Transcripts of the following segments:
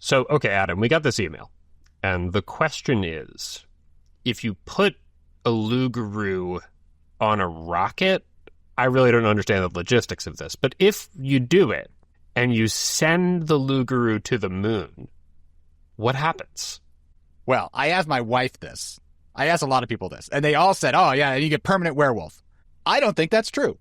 So, okay, Adam, we got this email. And the question is, if you put a Loup Garu on a rocket, I really don't understand the logistics of this. But if you do it and you send the Loup Garu to the moon, what happens? Well, I asked my wife this. I asked a lot of people this. And they all said, oh, yeah, you get permanent werewolf. I don't think that's true.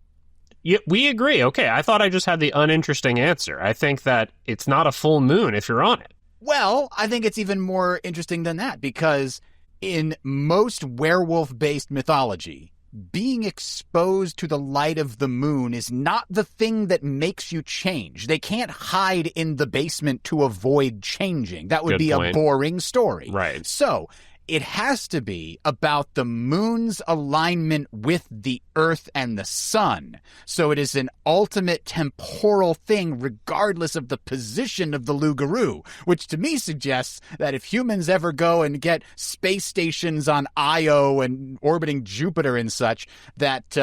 Yeah, we agree. Okay, I thought I just had the uninteresting answer. I think that it's not a full moon if you're on it. Well, I think it's even more interesting than that, because in most werewolf-based mythology, being exposed to the light of the moon is not the thing that makes you change. They can't hide in the basement to avoid changing. That would be a boring story. Right. So it has to be about the moon's alignment with the earth and the sun. So it is an ultimate temporal thing regardless of the position of the Loup Garu, which to me suggests that if humans ever go and get space stations on Io and orbiting Jupiter and such, that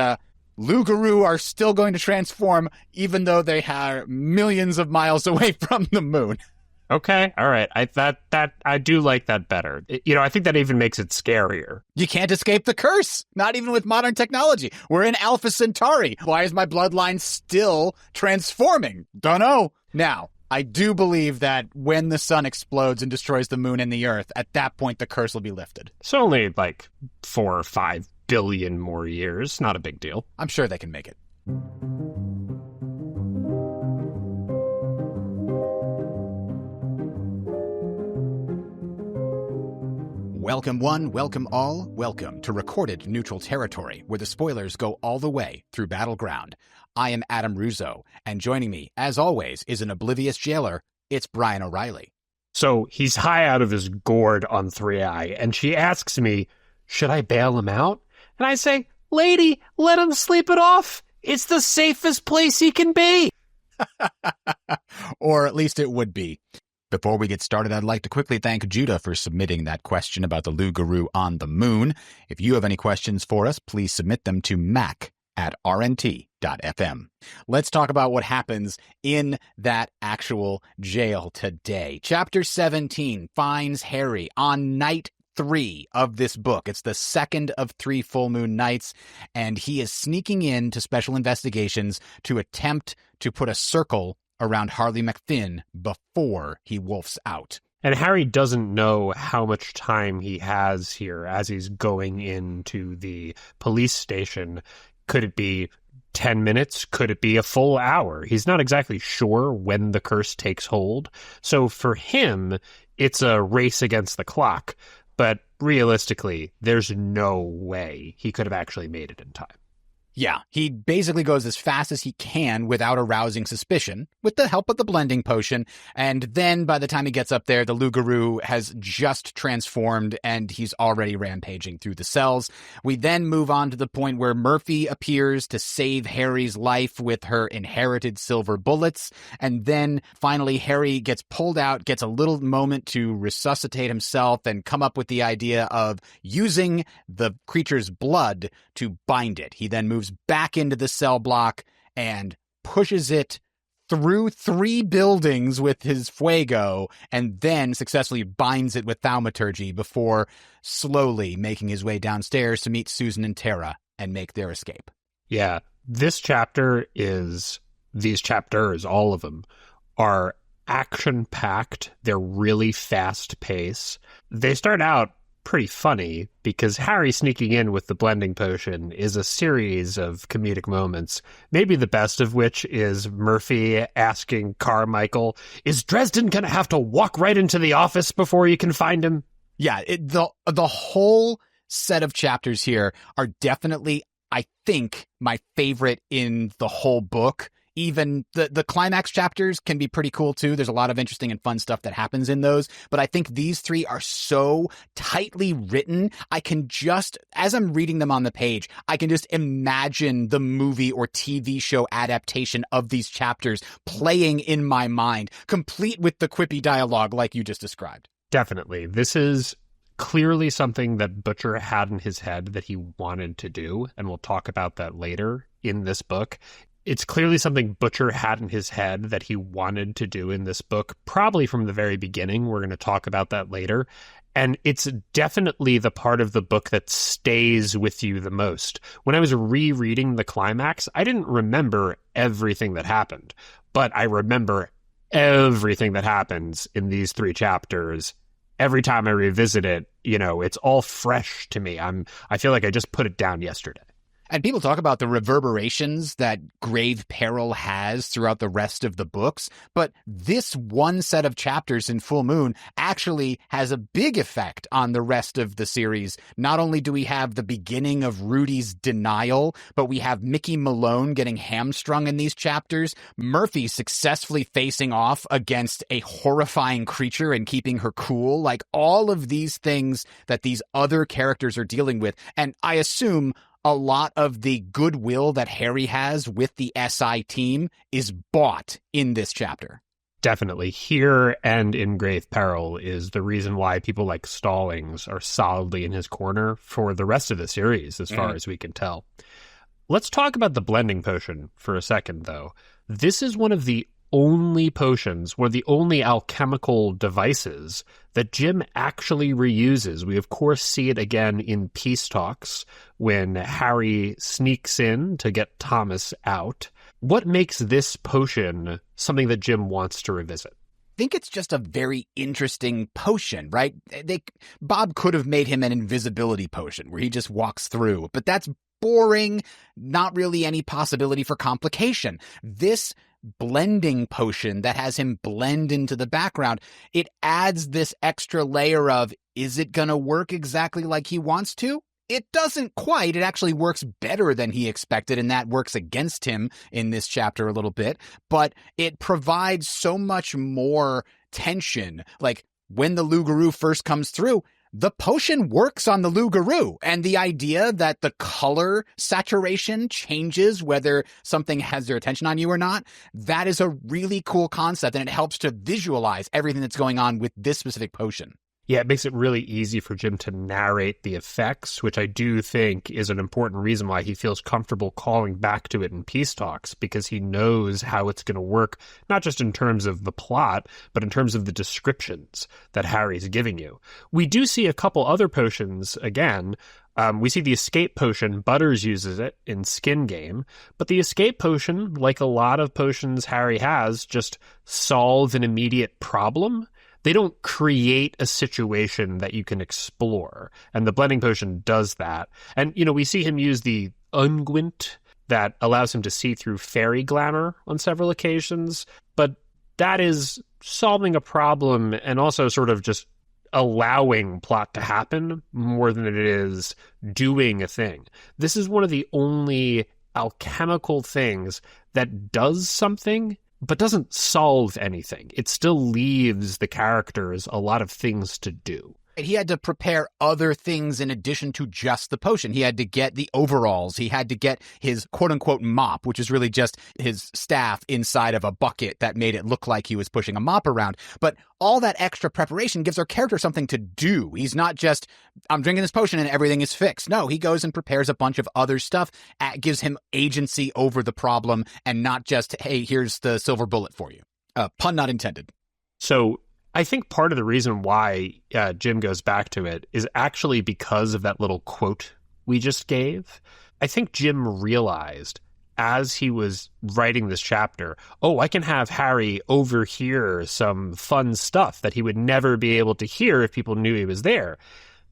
Loup Garu are still going to transform even though they are millions of miles away from the moon. Okay, all right. I do like that better. I think that even makes it scarier. You can't escape the curse, not even with modern technology. We're in Alpha Centauri. Why is my bloodline still transforming? Dunno. Now, I do believe that when the sun explodes and destroys the moon and the earth, at that point the curse will be lifted. It's only like 4 or 5 billion more years. Not a big deal. I'm sure they can make it. Welcome one, welcome all, welcome to Recorded Neutral Territory, where the spoilers go all the way through Battleground. I am Adam Ruzzo, and joining me, as always, is an oblivious jailer. It's Brian O'Reilly. So he's high out of his gourd on 3i, and she asks me, should I bail him out? And I say, lady, let him sleep it off. It's the safest place he can be. Or at least it would be. Before we get started, I'd like to quickly thank Judah for submitting that question about the Loup Garu on the moon. If you have any questions for us, please submit them to mac@rnt.fm. Let's talk about what happens in that actual jail today. Chapter 17 finds Harry on night 3 of this book. It's the second of 3 full moon nights, and he is sneaking into special investigations to attempt to put a circle around Harley MacFinn before he wolfs out. And Harry doesn't know how much time he has here as he's going into the police station. Could it be 10 minutes? Could it be a full hour? He's not exactly sure when the curse takes hold. So for him, it's a race against the clock. But realistically, there's no way he could have actually made it in time. Yeah, he basically goes as fast as he can without arousing suspicion, with the help of the blending potion, and then by the time he gets up there, the Loup Garu has just transformed and he's already rampaging through the cells. We then move on to the point where Murphy appears to save Harry's life with her inherited silver bullets, and then finally Harry gets pulled out, gets a little moment to resuscitate himself and come up with the idea of using the creature's blood to bind it. He then moves back into the cell block and pushes it through 3 buildings with his Feugo, and then successfully binds it with thaumaturgy before slowly making his way downstairs to meet Susan and Tara and make their escape. Yeah, these chapters, all of them, are action-packed. They're really fast-paced. They start out pretty funny because Harry sneaking in with the blending potion is a series of comedic moments, maybe the best of which is Murphy asking Carmichael, is Dresden going to have to walk right into the office before you can find him? Yeah, the whole set of chapters here are definitely, I think, my favorite in the whole book. Even the climax chapters can be pretty cool too. There's a lot of interesting and fun stuff that happens in those. But I think these 3 are so tightly written. I can just, as I'm reading them on the page, I can just imagine the movie or TV show adaptation of these chapters playing in my mind, complete with the quippy dialogue like you just described. Definitely. This is clearly something that Butcher had in his head that he wanted to do, and we'll talk about that later in this book. It's clearly something Butcher had in his head that he wanted to do in this book, probably from the very beginning. We're going to talk about that later. And it's definitely the part of the book that stays with you the most. When I was rereading the climax, I didn't remember everything that happened, but I remember everything that happens in these 3 chapters. Every time I revisit it, it's all fresh to me. I feel like I just put it down yesterday. And people talk about the reverberations that Grave Peril has throughout the rest of the books, but this one set of chapters in Full Moon actually has a big effect on the rest of the series. Not only do we have the beginning of Rudy's denial, but we have Mickey Malone getting hamstrung in these chapters, Murphy successfully facing off against a horrifying creature and keeping her cool, like all of these things that these other characters are dealing with. And I assume a lot of the goodwill that Harry has with the SI team is bought in this chapter. Definitely. Here and in Grave Peril is the reason why people like Stallings are solidly in his corner for the rest of the series, as far as we can tell. Let's talk about the blending potion for a second, though. This is one of the only potions, or the only alchemical devices that Jim actually reuses. We, of course, see it again in Peace Talks when Harry sneaks in to get Thomas out. What makes this potion something that Jim wants to revisit? I think it's just a very interesting potion, right? Bob could have made him an invisibility potion where he just walks through, but that's boring, not really any possibility for complication. This blending potion that has him blend into the background, it adds this extra layer of, is it going to work exactly like he wants to? It doesn't quite. It actually works better than he expected, and that works against him in this chapter a little bit. But it provides so much more tension. Like, when the Loup Garu first comes through, the potion works on the Loup Garu, and the idea that the color saturation changes whether something has their attention on you or not, that is a really cool concept, and it helps to visualize everything that's going on with this specific potion. Yeah, it makes it really easy for Jim to narrate the effects, which I do think is an important reason why he feels comfortable calling back to it in Peace Talks, because he knows how it's going to work, not just in terms of the plot, but in terms of the descriptions that Harry's giving you. We do see a couple other potions again. We see the escape potion. Butters uses it in Skin Game, but the escape potion, like a lot of potions Harry has, just solve an immediate problem. They don't create a situation that you can explore, and the blending potion does that. And, we see him use the unguent that allows him to see through fairy glamour on several occasions, but that is solving a problem and also sort of just allowing plot to happen more than it is doing a thing. This is one of the only alchemical things that does something but doesn't solve anything. It still leaves the characters a lot of things to do. He had to prepare other things in addition to just the potion. He had to get the overalls. He had to get his quote-unquote mop, which is really just his staff inside of a bucket that made it look like he was pushing a mop around. But all that extra preparation gives our character something to do. He's not just, I'm drinking this potion and everything is fixed. No, he goes and prepares a bunch of other stuff. Gives him agency over the problem and not just, hey, here's the silver bullet for you. Pun not intended. So I think part of the reason why Jim goes back to it is actually because of that little quote we just gave. I think Jim realized as he was writing this chapter, I can have Harry overhear some fun stuff that he would never be able to hear if people knew he was there.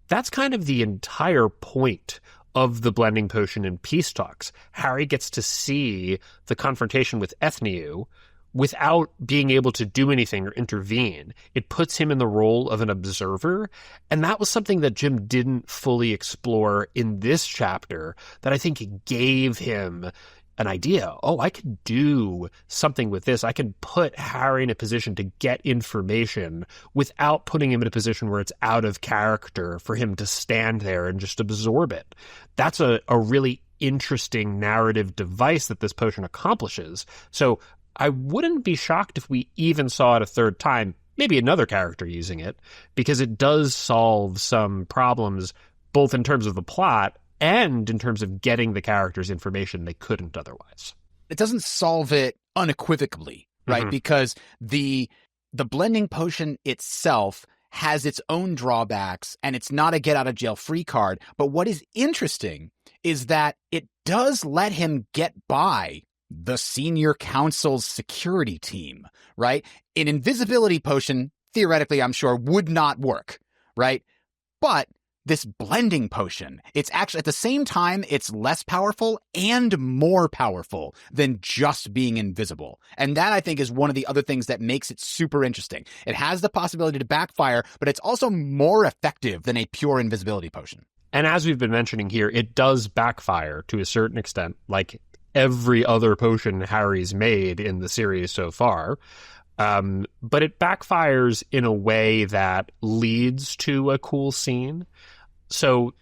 That's kind of the entire point of the blending potion in Peace Talks. Harry gets to see the confrontation with Ethniu without being able to do anything or intervene. It puts him in the role of an observer, and that was something that Jim didn't fully explore in this chapter that I think gave him an idea. I could do something with this. I can put Harry in a position to get information without putting him in a position where it's out of character for him to stand there and just absorb it. That's a really interesting narrative device that this potion accomplishes. So I wouldn't be shocked if we even saw it a third time, maybe another character using it, because it does solve some problems, both in terms of the plot and in terms of getting the characters information they couldn't otherwise. solve it unequivocally, right? Mm-hmm. Because the blending potion itself has its own drawbacks, and it's not a get out of jail free card. But what is interesting is that it does let him get by the senior counsel's security team, right? An invisibility potion, theoretically, I'm sure, would not work, right? But this blending potion, it's actually, at the same time, it's less powerful and more powerful than just being invisible. And that, I think, is one of the other things that makes it super interesting. It has the possibility to backfire, but it's also more effective than a pure invisibility potion. And as we've been mentioning here, it does backfire to a certain extent, like every other potion Harry's made in the series so far. But it backfires in a way that leads to a cool scene. So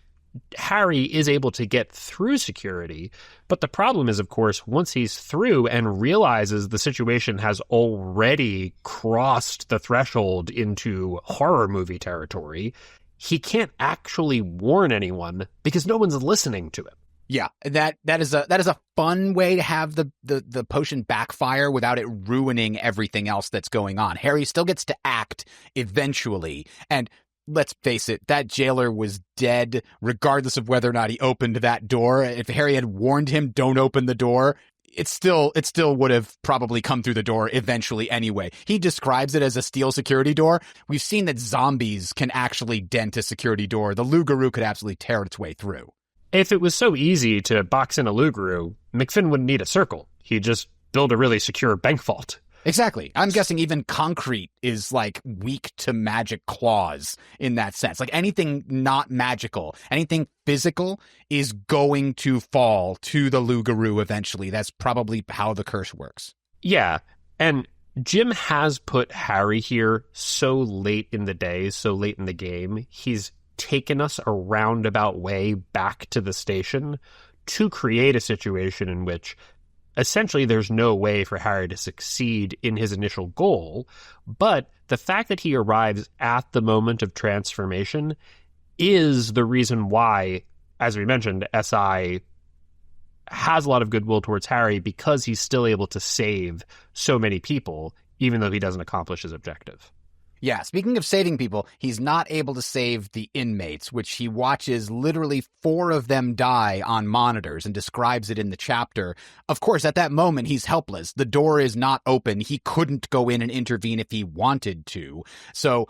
Harry is able to get through security, but the problem is, of course, once he's through and realizes the situation has already crossed the threshold into horror movie territory, he can't actually warn anyone because no one's listening to him. Yeah, that is a fun way to have the potion backfire without it ruining everything else that's going on. Harry still gets to act eventually, and let's face it, that jailer was dead regardless of whether or not he opened that door. If Harry had warned him, don't open the door, it still would have probably come through the door eventually anyway. He describes it as a steel security door. We've seen that zombies can actually dent a security door. The Loup Garu could absolutely tear its way through. If it was so easy to box in a Loup Garu, MacFinn wouldn't need a circle. He'd just build a really secure bank vault. Exactly. I'm guessing even concrete is like weak to magic claws in that sense. Like anything not magical, anything physical is going to fall to the Loup Garu eventually. That's probably how the curse works. Yeah. And Jim has put Harry here so late in the day, so late in the game. He's taken us a roundabout way back to the station to create a situation in which essentially there's no way for Harry to succeed in his initial goal, but the fact that he arrives at the moment of transformation is the reason why, as we mentioned, SI has a lot of goodwill towards Harry because he's still able to save so many people, even though he doesn't accomplish his objective. Yeah, speaking of saving people, he's not able to save the inmates, which he watches literally 4 of them die on monitors and describes it in the chapter. Of course, at that moment, he's helpless. The door is not open. He couldn't go in and intervene if he wanted to. So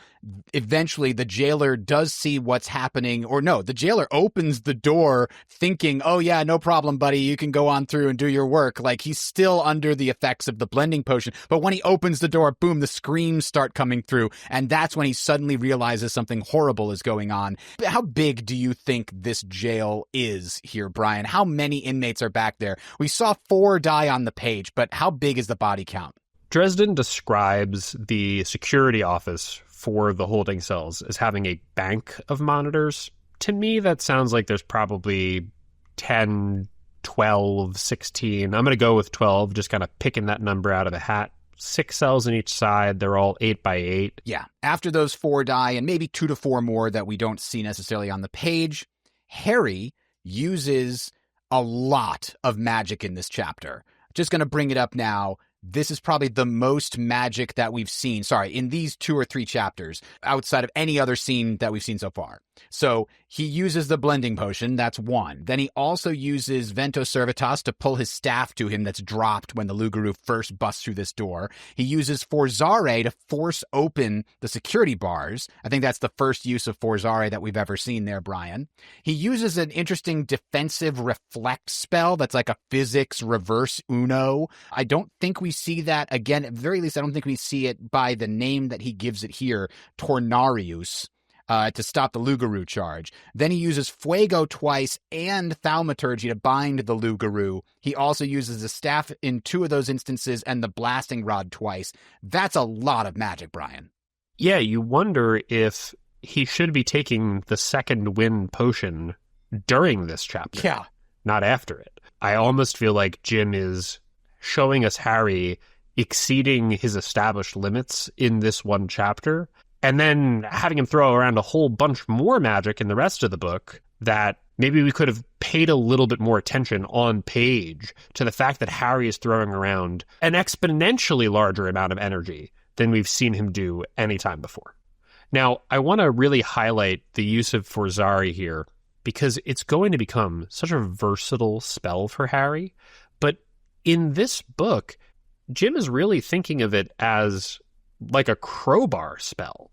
eventually, the jailer does see what's happening. Or no, the jailer opens the door thinking, oh yeah, no problem, buddy. You can go on through and do your work. Like he's still under the effects of the blending potion. But when he opens the door, boom, the screams start coming through. And that's when he suddenly realizes something horrible is going on. How big do you think this jail is here, Brian? How many inmates are back there? We saw 4 die on the page, but how big is the body count? Dresden describes the security office for the holding cells as having a bank of monitors. To me, that sounds like there's probably 10, 12, 16. I'm going to go with 12, just kind of picking that number out of the hat. 6 cells on each side. They're all 8 by 8. Yeah. After those 4 die, and maybe 2 to 4 more that we don't see necessarily on the page, Harry uses a lot of magic in this chapter. Just going to bring it up now. This is probably the most magic that we've seen, in these 2 or 3 chapters, outside of any other scene that we've seen so far. So he uses the blending potion, that's 1. Then he also uses Vento Servitas to pull his staff to him that's dropped when the Loup Garu first busts through this door. He uses Forzare to force open the security bars. I think that's the first use of Forzare that we've ever seen there, Brian. He uses an interesting defensive reflect spell that's like a physics reverse Uno. I don't think we see that again. At the very least, I don't think we see it by the name that he gives it here, Tornarius, to stop the Loup Garu charge. Then he uses Feugo twice and Thaumaturgy to bind the Loup Garu. He also uses the staff in 2 of those instances and the blasting rod twice. That's a lot of magic, Brian. Yeah, you wonder if he should be taking the second wind potion during this chapter. Yeah. Not after it. I almost feel like Jim is showing us Harry exceeding his established limits in this one chapter, and then having him throw around a whole bunch more magic in the rest of the book that Maybe we could have paid a little bit more attention on page to the fact that Harry is throwing around an exponentially larger amount of energy than we've seen him do any time before. Now, I want to really highlight the use of Forzari here because it's going to become such a versatile spell for Harry. But in this book, Jim is really thinking of it as like a crowbar spell.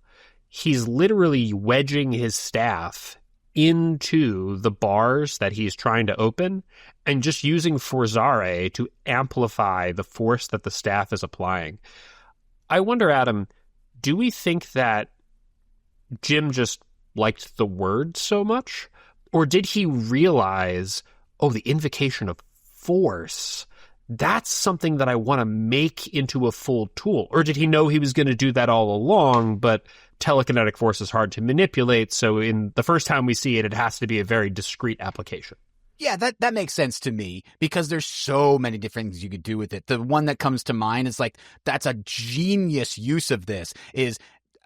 He's literally wedging his staff into the bars that he's trying to open and just using Forzare to amplify the force that the staff is applying. I wonder, Adam, do we think that Jim just liked the word so much? Or did he realize, oh, the invocation of force, that's something that I want to make into a full tool? Or did he know he was going to do that all along, but telekinetic force is hard to manipulate, so in the first time we see it, it has to be a very discrete application? Yeah, that makes sense to me because there's so many different things you could do with it. The one that comes to mind is like, that's a genius use of this is,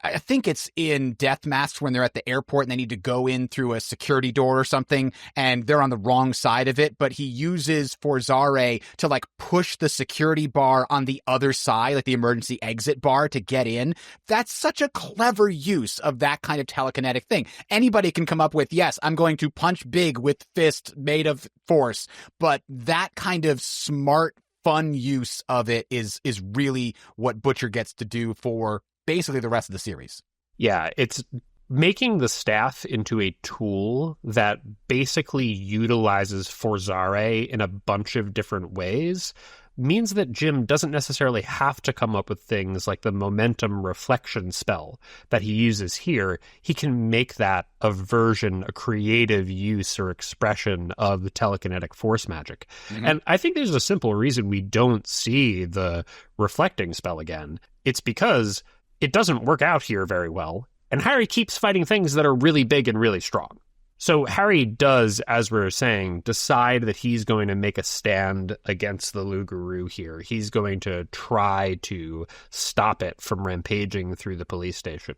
I think it's in Death Masks when they're at the airport and they need to go in through a security door or something and they're on the wrong side of it, but he uses Forzare to like push the security bar on the other side, like the emergency exit bar to get in. That's such a clever use of that kind of telekinetic thing. Anybody can come up with, yes, I'm going to punch big with fist made of force, but that kind of smart, fun use of it is really what Butcher gets to do for basically the rest of the series. Yeah, it's making the staff into a tool that basically utilizes Forzare in a bunch of different ways means that Jim doesn't necessarily have to come up with things like the momentum reflection spell that he uses here. He can make that a version, a creative use or expression of the telekinetic force magic. Mm-hmm. And I think there's a simple reason we don't see the reflecting spell again. It's because it doesn't work out here very well, and Harry keeps fighting things that are really big and really strong. So Harry does, as we're saying, decide that he's going to make a stand against the Loup Garu here. He's going to try to stop it from rampaging through the police station.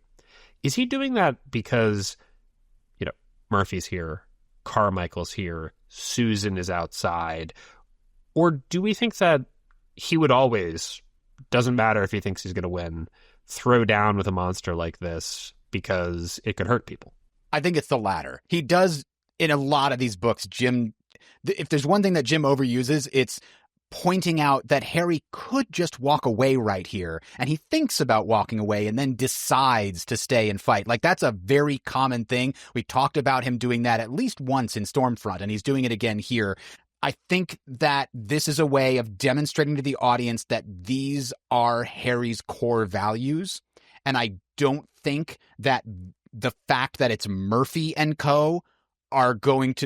Is he doing that because, Murphy's here, Carmichael's here, Susan is outside? Or do we think that he would always, doesn't matter if he thinks he's going to win, throw down with a monster like this because it could hurt people? I think it's the latter. He does, in a lot of these books, Jim, if there's one thing that Jim overuses, it's pointing out that Harry could just walk away right here, and he thinks about walking away and then decides to stay and fight. Like, that's a very common thing. We talked about him doing that at least once in Stormfront, and he's doing it again here. I think that this is a way of demonstrating to the audience that these are Harry's core values. And I don't think that the fact that it's Murphy and co.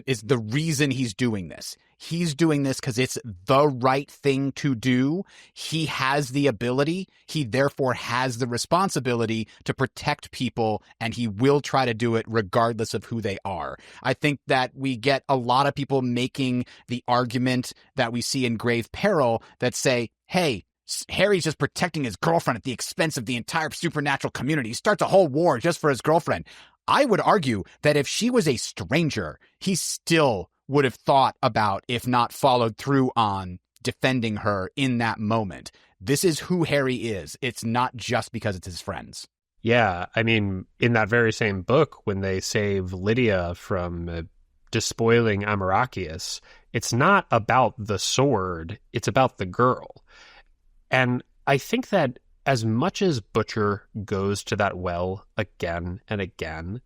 is the reason he's doing this. He's doing this because it's the right thing to do. He has the ability. He therefore has the responsibility to protect people, and he will try to do it regardless of who they are. I think that we get a lot of people making the argument that we see in Grave Peril that say, hey, Harry's just protecting his girlfriend at the expense of the entire supernatural community. He starts a whole war just for his girlfriend. I would argue that if she was a stranger, he still would have thought about, if not followed through on, defending her in that moment. This is who Harry is. It's not just because it's his friends. Yeah, I mean, in that very same book, when they save Lydia from despoiling Amarachius, it's not about the sword, it's about the girl. And I think that as much as Butcher goes to that well again and again,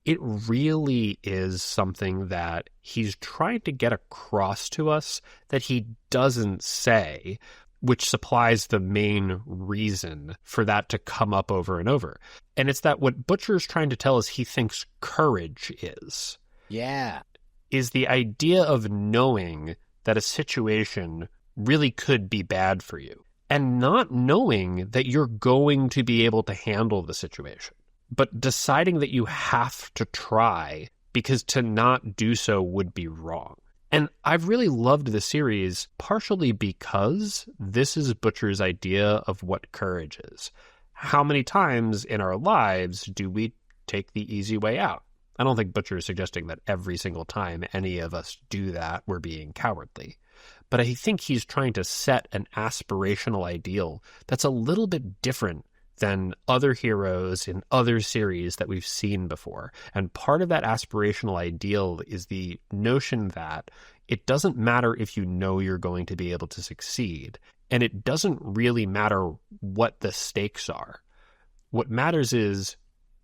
it really is something that he's trying to get across to us that he doesn't say, which supplies the main reason for that to come up over and over. And it's that what Butcher's trying to tell us he thinks courage is. Yeah. Is the idea of knowing that a situation really could be bad for you and not knowing that you're going to be able to handle the situation, but deciding that you have to try because to not do so would be wrong. And I've really loved the series partially because this is Butcher's idea of what courage is. How many times in our lives do we take the easy way out? I don't think Butcher is suggesting that every single time any of us do that, we're being cowardly. But I think he's trying to set an aspirational ideal that's a little bit different than other heroes in other series that we've seen before. And part of that aspirational ideal is the notion that it doesn't matter if you know you're going to be able to succeed, and it doesn't really matter what the stakes are. What matters is,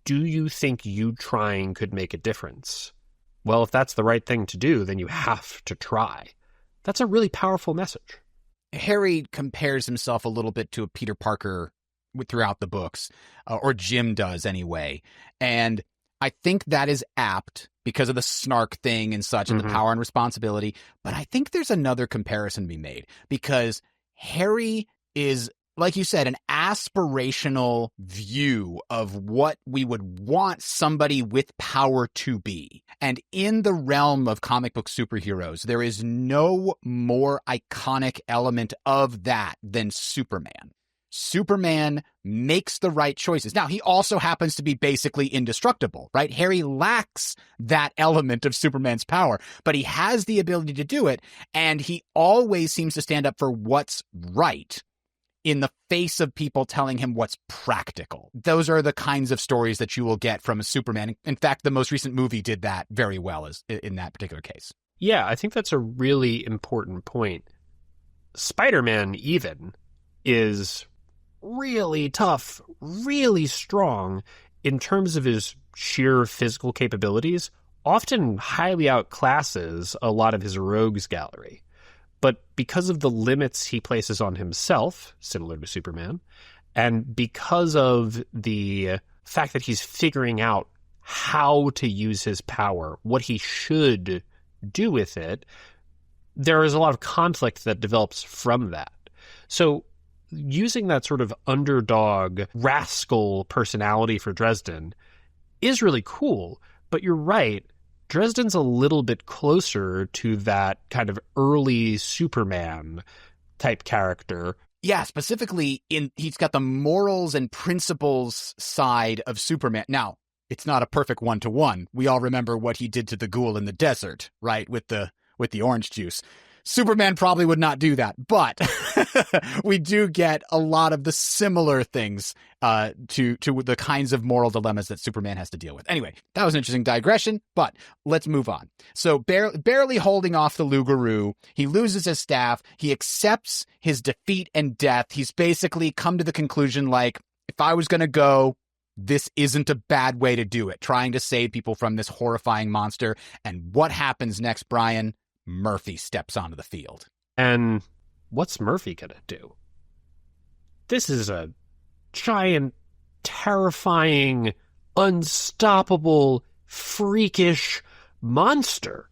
do you think you trying could make a difference? Well, if that's the right thing to do, then you have to try. That's a really powerful message. Harry compares himself a little bit to a Peter Parker throughout the books, or Jim does anyway. And I think that is apt because of the snark thing and such, and the power and responsibility. But I think there's another comparison to be made, because Harry is, like you said, an aspirational view of what we would want somebody with power to be. And in the realm of comic book superheroes, there is no more iconic element of that than Superman. Superman makes the right choices. Now, he also happens to be basically indestructible, right? Harry lacks that element of Superman's power, but he has the ability to do it, and he always seems to stand up for what's right in the face of people telling him what's practical. Those are the kinds of stories that you will get from a Superman. In fact, the most recent movie did that very well as in that particular case. Yeah, I think that's a really important point. Spider-Man even is really tough, really strong in terms of his sheer physical capabilities, often highly outclasses a lot of his rogues gallery. But because of the limits he places on himself, similar to Superman, and because of the fact that he's figuring out how to use his power, what he should do with it, there is a lot of conflict that develops from that. So using that sort of underdog, rascal personality for Dresden is really cool, but you're right. Dresden's a little bit closer to that kind of early Superman type character. Yeah, specifically he's got the morals and principles side of Superman. Now, it's not a perfect one-to-one. We all remember what he did to the ghoul in the desert, right? With the orange juice. Superman probably would not do that, but we do get a lot of the similar things to the kinds of moral dilemmas that Superman has to deal with. Anyway, that was an interesting digression, but let's move on. So barely holding off the Loup Garu, he loses his staff. He accepts his defeat and death. He's basically come to the conclusion, like, if I was going to go, this isn't a bad way to do it, trying to save people from this horrifying monster. And what happens next, Brian? Murphy steps onto the field. And what's Murphy going to do? This is a giant, terrifying, unstoppable, freakish monster.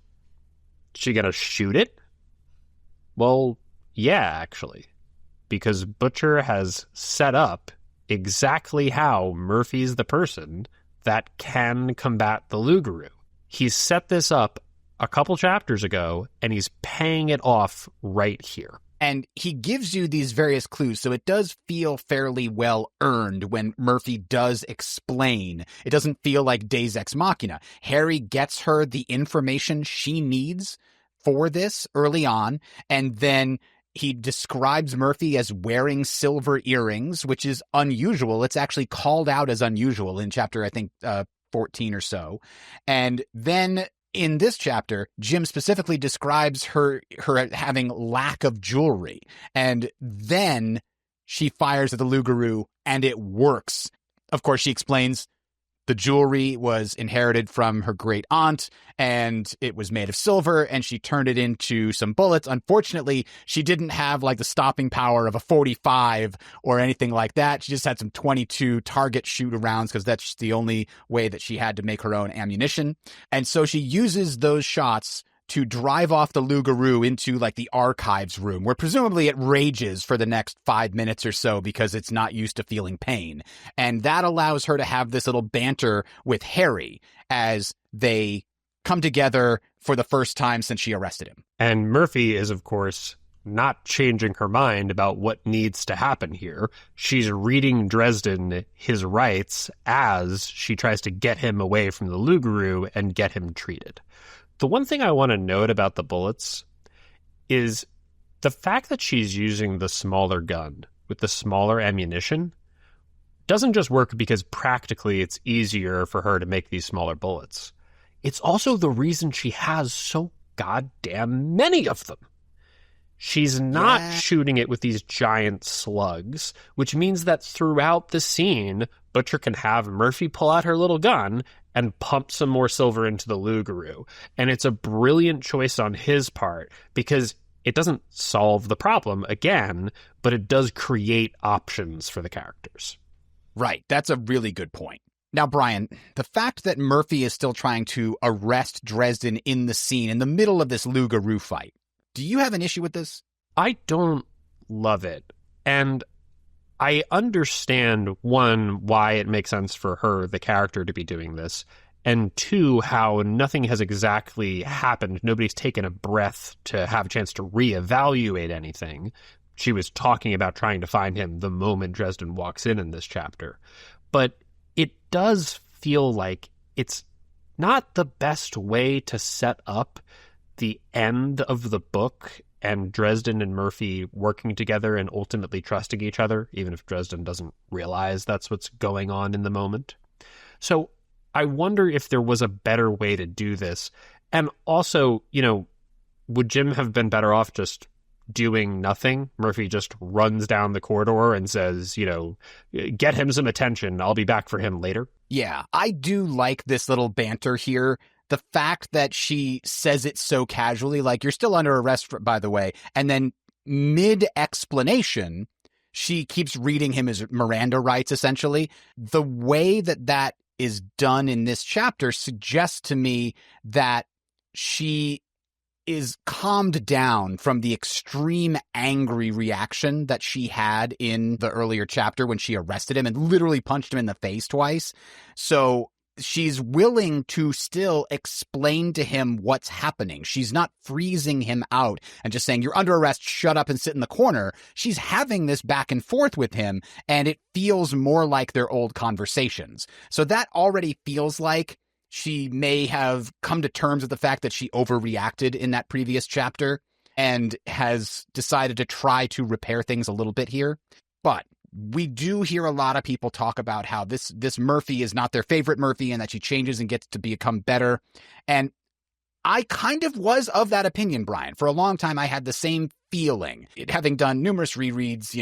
She going to shoot it? Well, yeah, actually. Because Butcher has set up exactly how Murphy's the person that can combat the Loup Garu. He's set this up a couple chapters ago, and he's paying it off right here. And he gives you these various clues, so it does feel fairly well earned when Murphy does explain. It doesn't feel like Deus Ex Machina. Harry gets her the information she needs for this early on, and then he describes Murphy as wearing silver earrings, which is unusual. It's actually called out as unusual in chapter, I think, 14 or so. And then in this chapter, Jim specifically describes her having lack of jewelry. And then she fires at the Loup Garu, and it works. Of course, she explains the jewelry was inherited from her great aunt, and it was made of silver, and she turned it into some bullets. Unfortunately, she didn't have like the stopping power of a 45 or anything like that. She just had some 22 target shoot rounds because that's the only way that she had to make her own ammunition. And so she uses those shots to drive off the Loup Garu into like the archives room, where presumably it rages for the next 5 minutes or so because it's not used to feeling pain. And that allows her to have this little banter with Harry as they come together for the first time since she arrested him. And Murphy is, of course, not changing her mind about what needs to happen here. She's reading Dresden his rights as she tries to get him away from the Loup Garu and get him treated. The one thing I want to note about the bullets is the fact that she's using the smaller gun with the smaller ammunition doesn't just work because practically it's easier for her to make these smaller bullets. It's also the reason she has so goddamn many of them. She's not shooting it with these giant slugs, which means that throughout the scene, Butcher can have Murphy pull out her little gun and pump some more silver into the Loup Garu. And it's a brilliant choice on his part because it doesn't solve the problem again, but it does create options for the characters. Right. That's a really good point. Now, Brian, the fact that Murphy is still trying to arrest Dresden in the scene in the middle of this Loup Garu fight, do you have an issue with this? I don't love it. And I understand, one, why it makes sense for her, the character, to be doing this, and two, how nothing has exactly happened. Nobody's taken a breath to have a chance to reevaluate anything. She was talking about trying to find him the moment Dresden walks in this chapter. But it does feel like it's not the best way to set up the end of the book and Dresden and Murphy working together and ultimately trusting each other, even if Dresden doesn't realize that's what's going on in the moment. So I wonder if there was a better way to do this. And also, would Jim have been better off just doing nothing? Murphy just runs down the corridor and says, get him some attention. I'll be back for him later. Yeah, I do like this little banter here. The fact that she says it so casually, like, you're still under arrest, by the way, and then mid-explanation, she keeps reading him his Miranda rights, essentially. The way that is done in this chapter suggests to me that she is calmed down from the extreme angry reaction that she had in the earlier chapter when she arrested him and literally punched him in the face twice. So she's willing to still explain to him what's happening. She's not freezing him out and just saying, you're under arrest, shut up and sit in the corner. She's having this back and forth with him, and it feels more like their old conversations. So that already feels like she may have come to terms with the fact that she overreacted in that previous chapter and has decided to try to repair things a little bit here. But we do hear a lot of people talk about how this Murphy is not their favorite Murphy and that she changes and gets to become better. And I kind of was of that opinion, Brian. For a long time, I had the same feeling. Having done numerous rereads,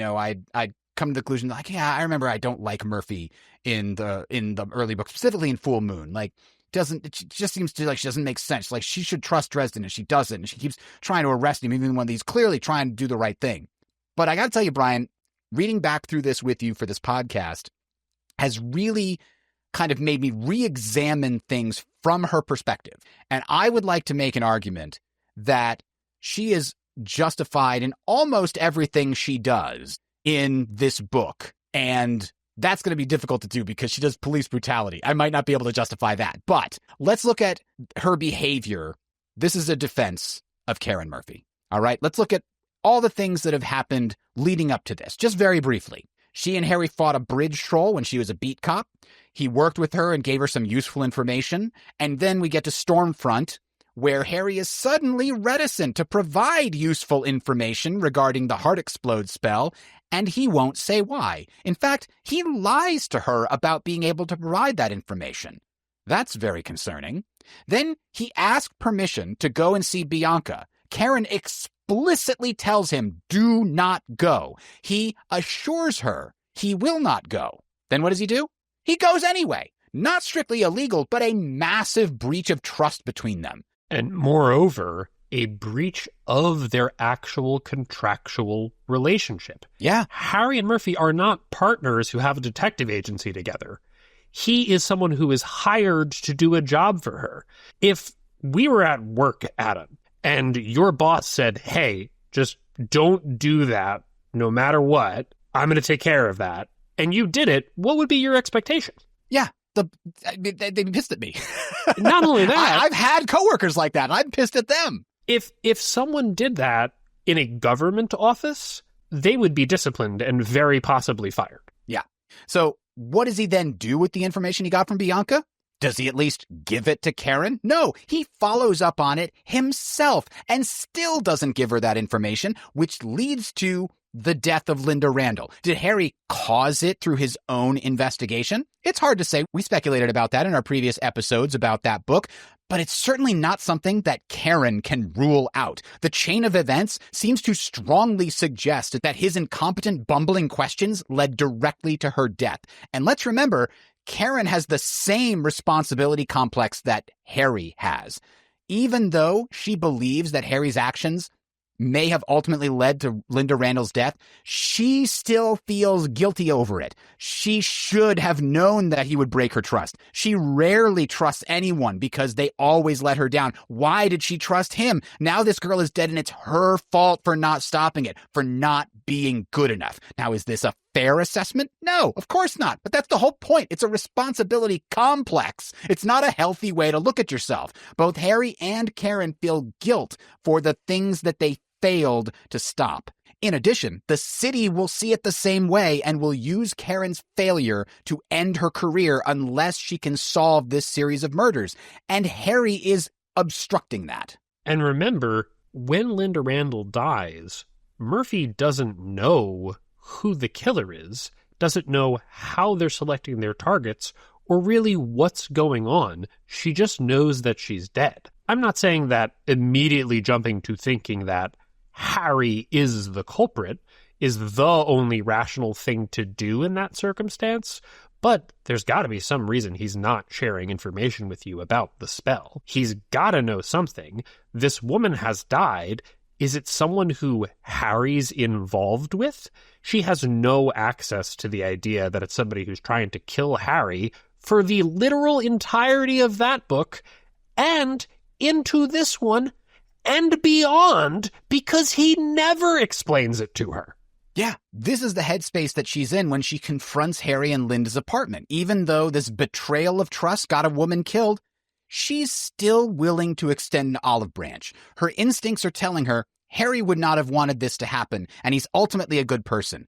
I'd come to the conclusion, like, yeah, I remember I don't like Murphy in the early books, specifically in Full Moon. Like, it just seems to like she doesn't make sense. Like, she should trust Dresden and she doesn't. And she keeps trying to arrest him, even when he's clearly trying to do the right thing. But I got to tell you, Brian, reading back through this with you for this podcast has really kind of made me re-examine things from her perspective. And I would like to make an argument that she is justified in almost everything she does in this book. And that's going to be difficult to do because she does police brutality. I might not be able to justify that. But let's look at her behavior. This is a defense of Karrin Murphy. All right, let's look at all the things that have happened leading up to this, just very briefly. She and Harry fought a bridge troll when she was a beat cop. He worked with her and gave her some useful information. And then we get to Stormfront, where Harry is suddenly reticent to provide useful information regarding the Heart Explode spell, and he won't say why. In fact, he lies to her about being able to provide that information. That's very concerning. Then he asked permission to go and see Bianca. Karrin explicitly tells him, do not go. He assures her he will not go. Then what does he do? He goes anyway. Not strictly illegal, but a massive breach of trust between them. And moreover, a breach of their actual contractual relationship. Yeah. Harry and Murphy are not partners who have a detective agency together. He is someone who is hired to do a job for her. If we were at work, Adam, and your boss said, hey, just don't do that no matter what, I'm going to take care of that, and you did it, what would be your expectation? Yeah. They pissed at me. Not only that, I've had coworkers like that. I'm pissed at them. If someone did that, in a government office, they would be disciplined and very possibly fired. Yeah. So what does he then do with the information he got from Bianca? Does he at least give it to Karrin? No, he follows up on it himself and still doesn't give her that information, which leads to the death of Linda Randall. Did Harry cause it through his own investigation? It's hard to say. We speculated about that in our previous episodes about that book, but it's certainly not something that Karrin can rule out. The chain of events seems to strongly suggest that his incompetent, bumbling questions led directly to her death. And let's remember, Karrin has the same responsibility complex that Harry has. Even though she believes that Harry's actions may have ultimately led to Linda Randall's death, she still feels guilty over it. She should have known that he would break her trust. She rarely trusts anyone because they always let her down. Why did she trust him? Now this girl is dead and it's her fault for not stopping it, for not being good enough. Now, is this a fair assessment? No, of course not. But that's the whole point. It's a responsibility complex. It's not a healthy way to look at yourself. Both Harry and Karrin feel guilt for the things that they failed to stop. In addition, the city will see it the same way and will use Karrin's failure to end her career unless she can solve this series of murders. And Harry is obstructing that. And remember, when Linda Randall dies, Murphy doesn't know who the killer is, doesn't know how they're selecting their targets, or really what's going on. She just knows that she's dead. I'm not saying that immediately jumping to thinking that Harry is the culprit is the only rational thing to do in that circumstance, but there's got to be some reason he's not sharing information with you about the spell. He's got to know something. This woman has died. Is it someone who Harry's involved with? She has no access to the idea that it's somebody who's trying to kill Harry for the literal entirety of that book and into this one and beyond, because he never explains it to her. Yeah, this is the headspace that she's in when she confronts Harry in Linda's apartment. Even though this betrayal of trust got a woman killed, she's still willing to extend an olive branch. Her instincts are telling her Harry would not have wanted this to happen, and he's ultimately a good person.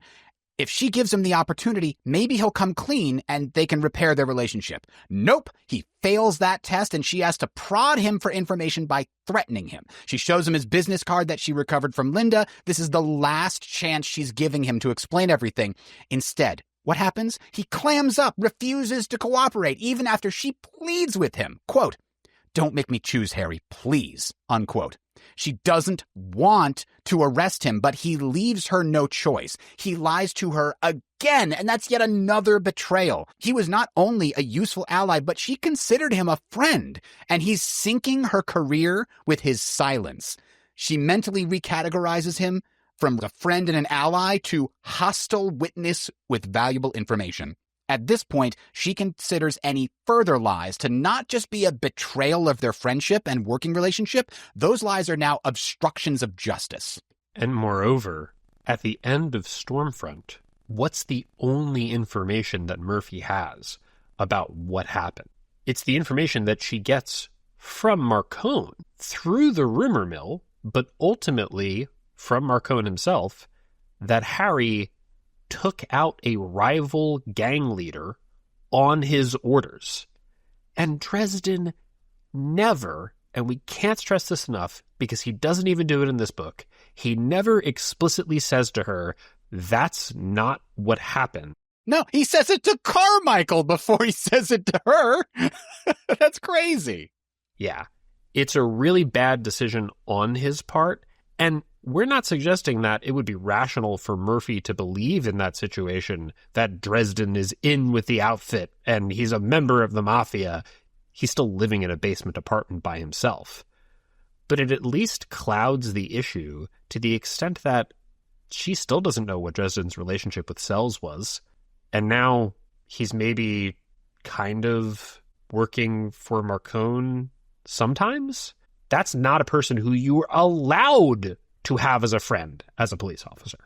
If she gives him the opportunity, maybe he'll come clean and they can repair their relationship. Nope, he fails that test and she has to prod him for information by threatening him. She shows him his business card that she recovered from Linda. This is the last chance she's giving him to explain everything. Instead, what happens? He clams up, refuses to cooperate, even after she pleads with him. Quote, "Don't make me choose, Harry, please," unquote. She doesn't want to arrest him, but he leaves her no choice. He lies to her again, and that's yet another betrayal. He was not only a useful ally, but she considered him a friend, and he's sinking her career with his silence. She mentally recategorizes him from a friend and an ally to hostile witness with valuable information. At this point, she considers any further lies to not just be a betrayal of their friendship and working relationship. Those lies are now obstructions of justice. And moreover, at the end of Stormfront, what's the only information that Murphy has about what happened? It's the information that she gets from Marcone through the rumor mill, but ultimately from Marcone himself, that Harry took out a rival gang leader on his orders. And Dresden never, and we can't stress this enough because he doesn't even do it in this book, he never explicitly says to her, that's not what happened. No, he says it to Carmichael before he says it to her. That's crazy. Yeah, it's a really bad decision on his part, and we're not suggesting that it would be rational for Murphy to believe in that situation that Dresden is in with the outfit and he's a member of the mafia. He's still living in a basement apartment by himself. But it at least clouds the issue to the extent that she still doesn't know what Dresden's relationship with Sells was. And now he's maybe kind of working for Marcone sometimes? That's not a person who you are allowed to have as a friend as a police officer.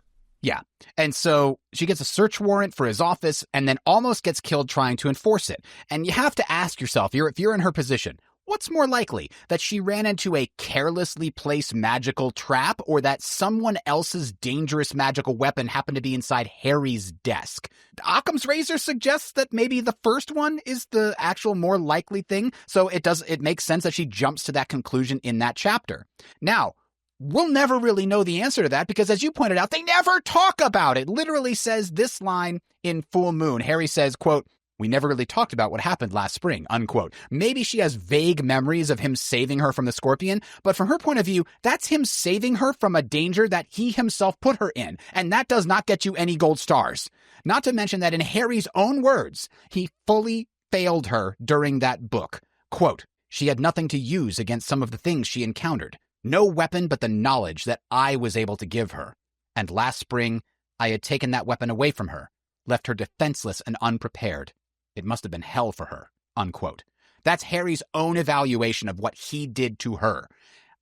Yeah. And so she gets a search warrant for his office and then almost gets killed trying to enforce it. And you have to ask yourself, if you're in her position, What's more likely, that she ran into a carelessly placed magical trap, or that someone else's dangerous magical weapon happened to be inside Harry's desk? Occam's razor suggests that maybe the first one is the actual more likely thing, so it makes sense that she jumps to that conclusion in that chapter. Now, we'll never really know the answer to that because, as you pointed out, they never talk about it. Literally says this line in Full Moon. Harry says, quote, "We never really talked about what happened last spring," unquote. Maybe she has vague memories of him saving her from the scorpion, but from her point of view, that's him saving her from a danger that he himself put her in, and that does not get you any gold stars. Not to mention that in Harry's own words, he fully failed her during that book. Quote, "She had nothing to use against some of the things she encountered. No weapon but the knowledge that I was able to give her. And last spring, I had taken that weapon away from her, left her defenseless and unprepared. It must have been hell for her," unquote. That's Harry's own evaluation of what he did to her.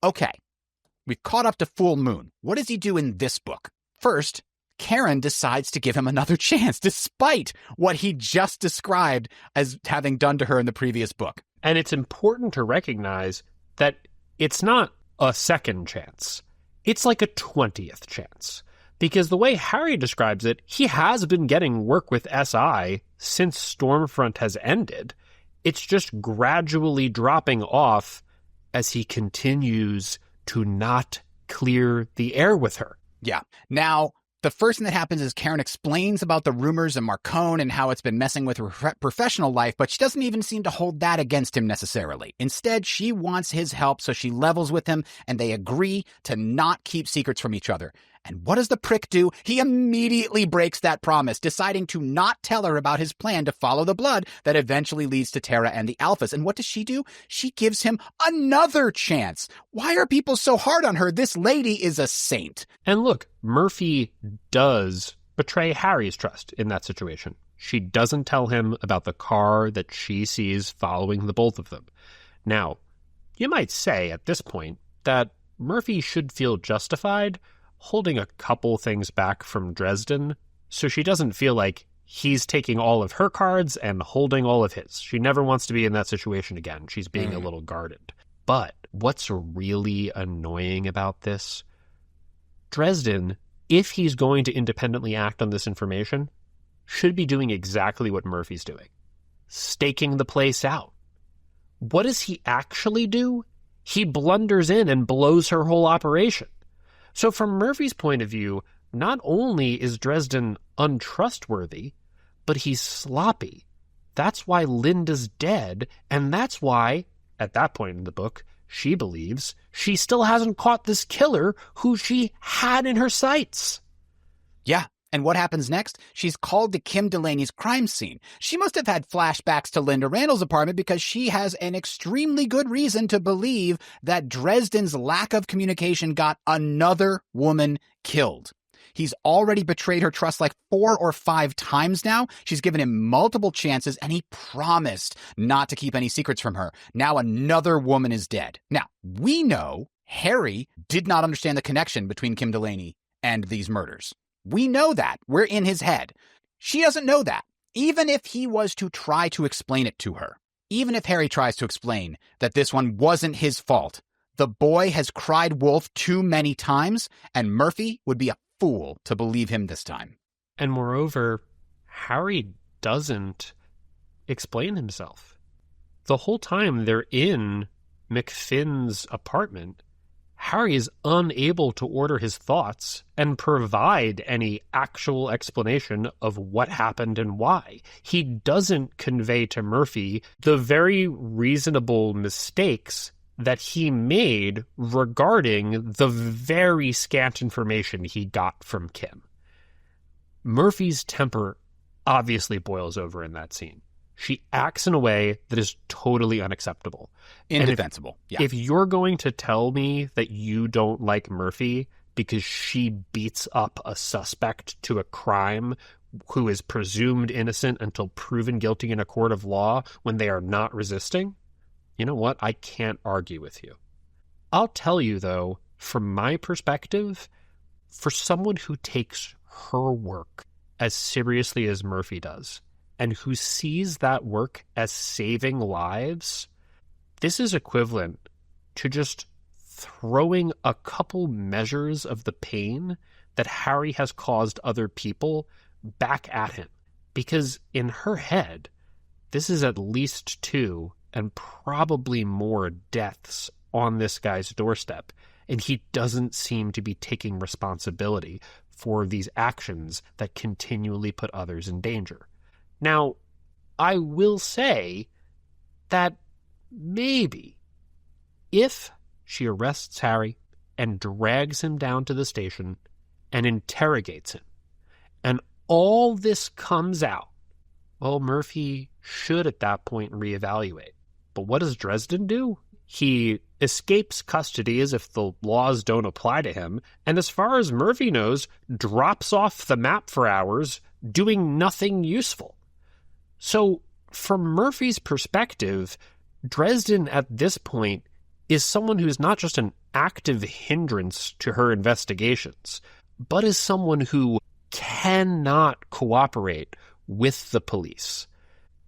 Okay, we've caught up to Full Moon. What does he do in this book? First, Karrin decides to give him another chance, despite what he just described as having done to her in the previous book. And it's important to recognize that it's not a second chance. It's like a 20th chance. Because the way Harry describes it, he has been getting work with SI since Stormfront has ended. It's just gradually dropping off as he continues to not clear the air with her. Yeah. Now, the first thing that happens is Karrin explains about the rumors of Marcone and how it's been messing with her professional life, but she doesn't even seem to hold that against him necessarily. Instead, she wants his help, so she levels with him, and they agree to not keep secrets from each other. And what does the prick do? He immediately breaks that promise, deciding to not tell her about his plan to follow the blood that eventually leads to Terra and the Alphas. And what does she do? She gives him another chance. Why are people so hard on her? This lady is a saint. And look, Murphy does betray Harry's trust in that situation. She doesn't tell him about the car that she sees following the both of them. Now, you might say at this point that Murphy should feel justified holding a couple things back from Dresden, so she doesn't feel like he's taking all of her cards and holding all of his. She never wants to be in that situation again. She's being a little guarded. But what's really annoying about this? Dresden, if he's going to independently act on this information, should be doing exactly what Murphy's doing. Staking the place out. What does he actually do? He blunders in and blows her whole operation. So from Murphy's point of view, not only is Dresden untrustworthy, but he's sloppy. That's why Linda's dead, and that's why, at that point in the book, she believes she still hasn't caught this killer who she had in her sights. Yeah. And what happens next? She's called to Kim Delaney's crime scene. She must have had flashbacks to Linda Randall's apartment because she has an extremely good reason to believe that Dresden's lack of communication got another woman killed. He's already betrayed her trust like 4 or 5 times now. She's given him multiple chances, and he promised not to keep any secrets from her. Now another woman is dead. Now, we know Harry did not understand the connection between Kim Delaney and these murders. We know that. We're in his head. She doesn't know that. Even if he was to try to explain it to her, even if Harry tries to explain that this one wasn't his fault, the boy has cried wolf too many times, and Murphy would be a fool to believe him this time. And moreover, Harry doesn't explain himself. The whole time they're in MacFinn's apartment, Harry is unable to order his thoughts and provide any actual explanation of what happened and why. He doesn't convey to Murphy the very reasonable mistakes that he made regarding the very scant information he got from Kim. Murphy's temper obviously boils over in that scene. She acts in a way that is totally unacceptable. Indefensible. If you're going to tell me that you don't like Murphy because she beats up a suspect to a crime who is presumed innocent until proven guilty in a court of law when they are not resisting, you know what? I can't argue with you. I'll tell you, though, from my perspective, for someone who takes her work as seriously as Murphy does, and who sees that work as saving lives, this is equivalent to just throwing a couple measures of the pain that Harry has caused other people back at him. Because in her head, this is at least 2 and probably more deaths on this guy's doorstep, and he doesn't seem to be taking responsibility for these actions that continually put others in danger. Now, I will say that maybe if she arrests Harry and drags him down to the station and interrogates him, and all this comes out, well, Murphy should at that point reevaluate. But what does Dresden do? He escapes custody as if the laws don't apply to him, and as far as Murphy knows, drops off the map for hours, doing nothing useful. So, from Murphy's perspective, Dresden at this point is someone who's not just an active hindrance to her investigations, but is someone who cannot cooperate with the police.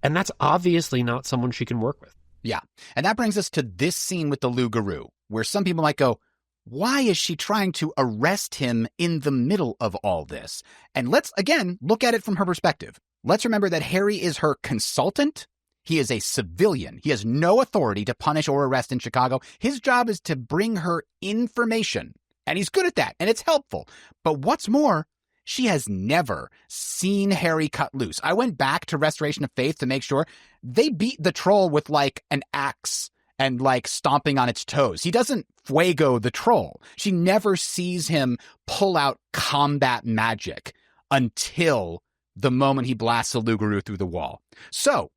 And that's obviously not someone she can work with. Yeah. And that brings us to this scene with the Loup Garu, where some people might go, why is she trying to arrest him in the middle of all this? And let's, again, look at it from her perspective. Let's remember that Harry is her consultant. He is a civilian. He has no authority to punish or arrest in Chicago. His job is to bring her information. And he's good at that, and it's helpful. But what's more, she has never seen Harry cut loose. I went back to Restoration of Faith to make sure they beat the troll with like an axe and like stomping on its toes. He doesn't Feugo the troll. She never sees him pull out combat magic until the moment he blasts the Loup Garu through the wall. So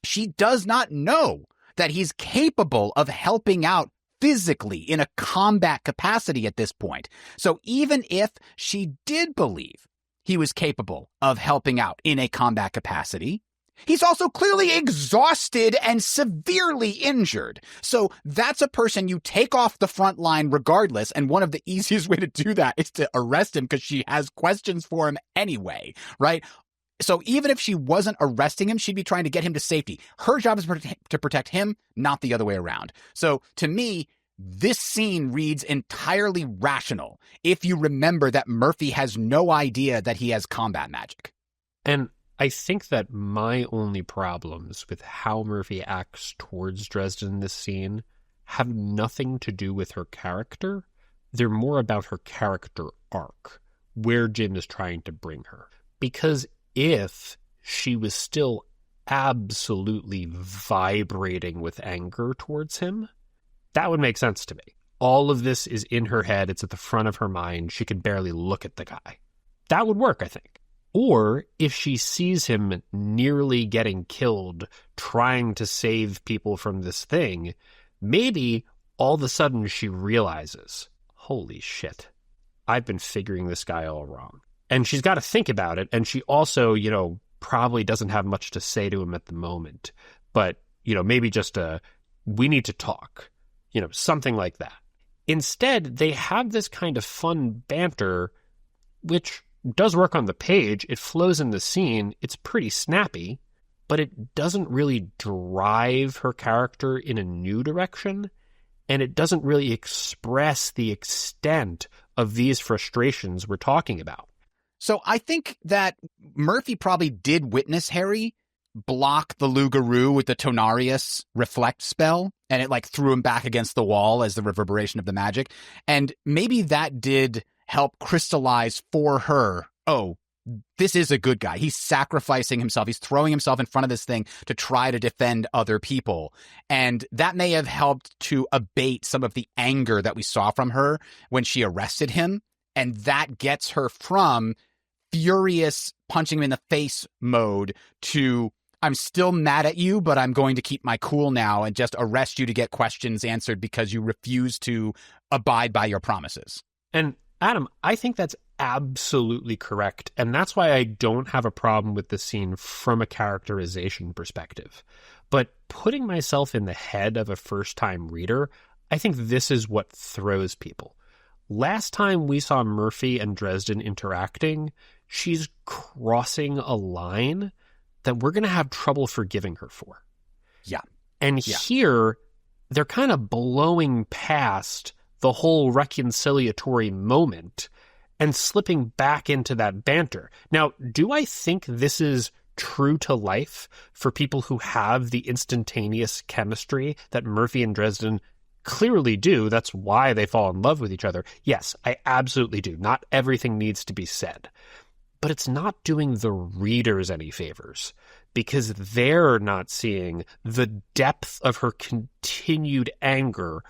she does not know that he's capable of helping out physically in a combat capacity at this point. So even if she did believe he was capable of helping out in a combat capacity, he's also clearly exhausted and severely injured. So that's a person you take off the front line regardless, and one of the easiest way to do that is to arrest him because she has questions for him anyway, right? So even if she wasn't arresting him, she'd be trying to get him to safety. Her job is to protect him, not the other way around. So to me, this scene reads entirely rational if you remember that Murphy has no idea that he has combat magic. And I think that my only problems with how Murphy acts towards Dresden in this scene have nothing to do with her character. They're more about her character arc, where Jim is trying to bring her. Because if she was still absolutely vibrating with anger towards him, that would make sense to me. All of this is in her head. It's at the front of her mind. She can barely look at the guy. That would work, I think. Or if she sees him nearly getting killed, trying to save people from this thing, maybe all of a sudden she realizes, holy shit, I've been figuring this guy all wrong. And she's got to think about it. And she also, probably doesn't have much to say to him at the moment. But, maybe just we need to talk, something like that. Instead, they have this kind of fun banter, which does work on the page. It flows in the scene. It's pretty snappy, but it doesn't really drive her character in a new direction. And it doesn't really express the extent of these frustrations we're talking about. So I think that Murphy probably did witness Harry block the Loup Garu with the Tonarius reflect spell, and it threw him back against the wall as the reverberation of the magic. And maybe that did help crystallize for her, oh, this is a good guy. He's sacrificing himself. He's throwing himself in front of this thing to try to defend other people. And that may have helped to abate some of the anger that we saw from her when she arrested him. And that gets her from furious punching him in the face mode to, I'm still mad at you, but I'm going to keep my cool now and just arrest you to get questions answered because you refuse to abide by your promises. And Adam, I think that's absolutely correct. And that's why I don't have a problem with the scene from a characterization perspective. But putting myself in the head of a first-time reader, I think this is what throws people. Last time we saw Murphy and Dresden interacting, she's crossing a line that we're going to have trouble forgiving her for. Yeah. And here, they're kind of blowing past the whole reconciliatory moment and slipping back into that banter. Now, do I think this is true to life for people who have the instantaneous chemistry that Murphy and Dresden clearly do? That's why they fall in love with each other. Yes, I absolutely do. Not everything needs to be said. But it's not doing the readers any favors, because they're not seeing the depth of her continued anger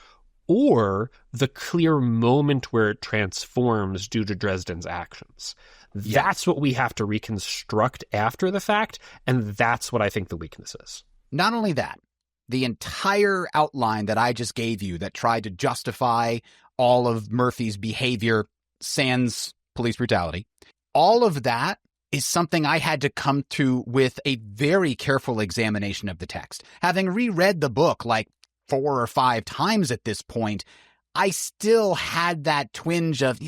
or the clear moment where it transforms due to Dresden's actions. Yeah. That's what we have to reconstruct after the fact, and that's what I think the weakness is. Not only that, the entire outline that I just gave you that tried to justify all of Murphy's behavior sans police brutality, all of that is something I had to come to with a very careful examination of the text. Having reread the book like 4 or 5 times at this point, I still had that twinge of,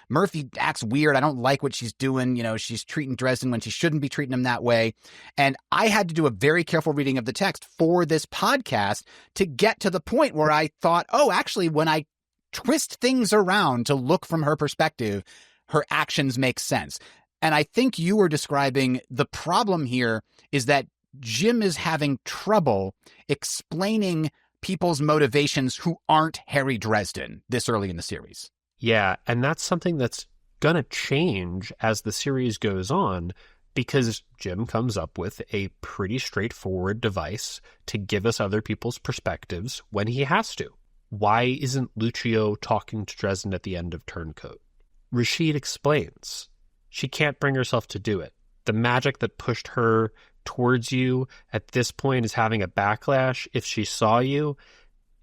Murphy acts weird. I don't like what she's doing. She's treating Dresden when she shouldn't be treating him that way. And I had to do a very careful reading of the text for this podcast to get to the point where I thought, oh, actually, when I twist things around to look from her perspective, her actions make sense. And I think you were describing the problem here is that Jim is having trouble explaining people's motivations who aren't Harry Dresden this early in the series. Yeah, and that's something that's going to change as the series goes on, because Jim comes up with a pretty straightforward device to give us other people's perspectives when he has to. Why isn't Lucio talking to Dresden at the end of Turncoat? Rashid explains. She can't bring herself to do it. The magic that pushed her towards you at this point is having a backlash. If she saw you,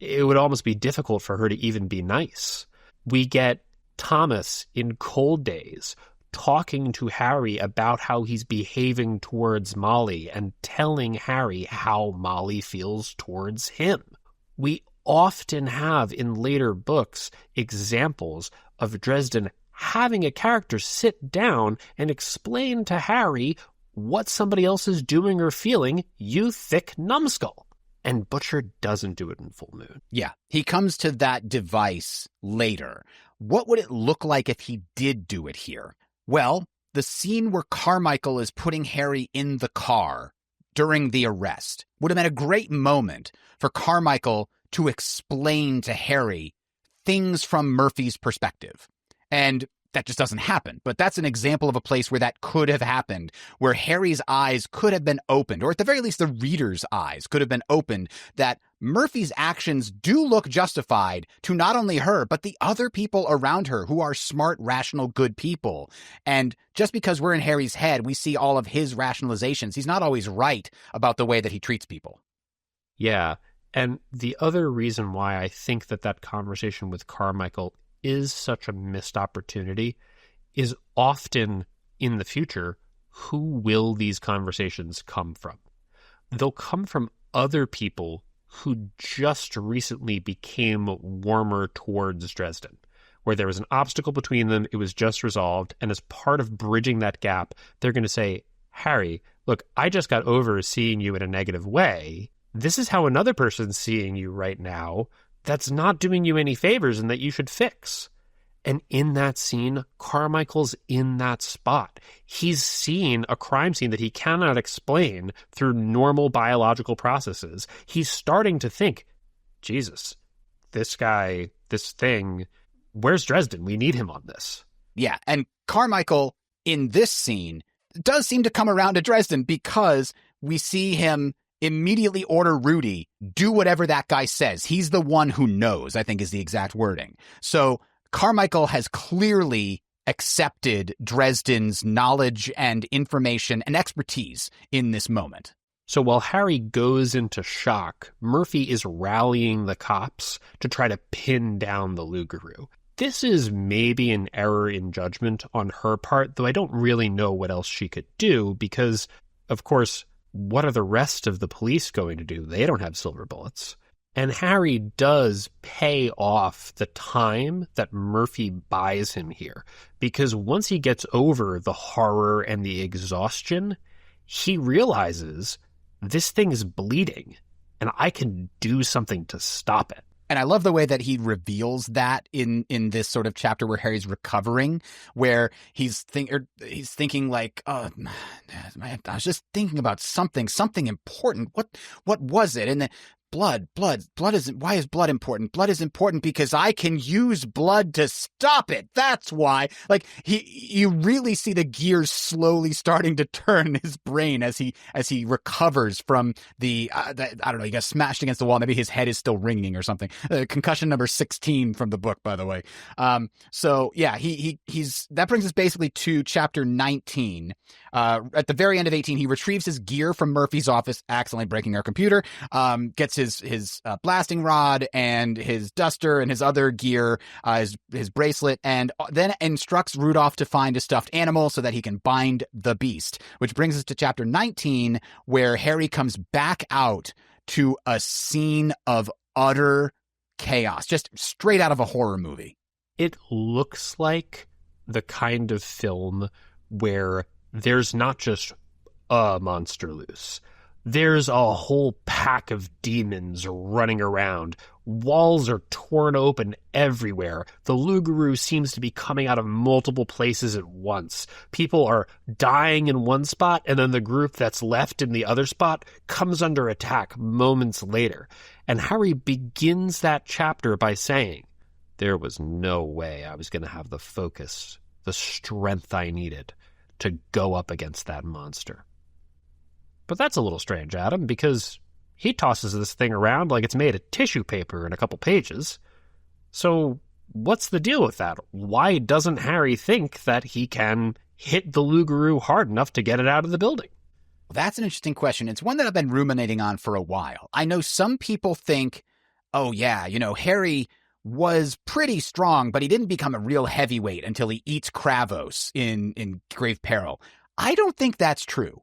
it would almost be difficult for her to even be nice. We get Thomas in Cold Days talking to Harry about how he's behaving towards Molly and telling Harry how Molly feels towards him. We often have in later books examples of Dresden having a character sit down and explain to Harry what somebody else is doing or feeling, you thick numbskull. And Butcher doesn't do it in Full Moon. Yeah, he comes to that device later. What would it look like if he did do it here? Well, the scene where Carmichael is putting Harry in the car during the arrest would have been a great moment for Carmichael to explain to Harry things from Murphy's perspective. And that just doesn't happen. But that's an example of a place where that could have happened, where Harry's eyes could have been opened, or at the very least, the reader's eyes could have been opened, that Murphy's actions do look justified to not only her, but the other people around her who are smart, rational, good people. And just because we're in Harry's head, we see all of his rationalizations. He's not always right about the way that he treats people. Yeah. And the other reason why I think that conversation with Carmichael is such a missed opportunity is often in the future, who will these conversations come from? They'll come from other people who just recently became warmer towards Dresden, where there was an obstacle between them, it was just resolved, and as part of bridging that gap, they're going to say, Harry, look, I just got over seeing you in a negative way. This is how another person's seeing you right now. That's not doing you any favors and that you should fix. And in that scene, Carmichael's in that spot. He's seen a crime scene that he cannot explain through normal biological processes. He's starting to think, Jesus, this guy, this thing, where's Dresden? We need him on this. Yeah, and Carmichael in this scene does seem to come around to Dresden because we see him immediately order Rudy, do whatever that guy says. He's the one who knows, I think is the exact wording. So Carmichael has clearly accepted Dresden's knowledge and information and expertise in this moment. So while Harry goes into shock, Murphy is rallying the cops to try to pin down the Loup Garu. This is maybe an error in judgment on her part, though I don't really know what else she could do because, of course, what are the rest of the police going to do? They don't have silver bullets. And Harry does pay off the time that Murphy buys him here, because once he gets over the horror and the exhaustion, he realizes this thing's bleeding. and I can do something to stop it. And I love the way that he reveals that in this sort of chapter where Harry's recovering, where he's thinking like, oh, I was just thinking about something important. What was it? And then blood isn't, why is blood important? Blood is important because I can use blood to stop it. That's why. Like you really see the gears slowly starting to turn in his brain as he recovers from I don't know, he got smashed against the wall. Maybe his head is still ringing or something. Concussion number 16 from the book, by the way. So yeah, he's that brings us basically to chapter 19. At the very end of 18, he retrieves his gear from Murphy's office, accidentally breaking our computer, gets his blasting rod and his duster and his other gear, his bracelet, and then instructs Rudolph to find a stuffed animal so that he can bind the beast, which brings us to chapter 19, where Harry comes back out to a scene of utter chaos, just straight out of a horror movie. It looks like the kind of film where there's not just a monster loose. There's a whole pack of demons running around. Walls are torn open everywhere. The Loup Garu seems to be coming out of multiple places at once. People are dying in one spot, and then the group that's left in the other spot comes under attack moments later. And Harry begins that chapter by saying, there was no way I was going to have the focus, the strength I needed to go up against that monster. But that's a little strange, Adam, because he tosses this thing around like it's made of tissue paper in a couple pages. So what's the deal with that? Why doesn't Harry think that he can hit the Loup Garu hard enough to get it out of the building? Well, that's an interesting question. It's one that I've been ruminating on for a while. I know some people think, oh yeah, Harry was pretty strong, but he didn't become a real heavyweight until he eats Kravos in Grave Peril. I don't think that's true.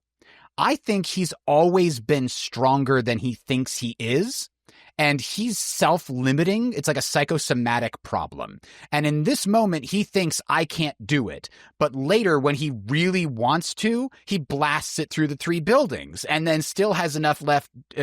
I think he's always been stronger than he thinks he is, and he's self-limiting. It's like a psychosomatic problem. And in this moment, he thinks, I can't do it. But later, when he really wants to, he blasts it through the 3 buildings and then still has enough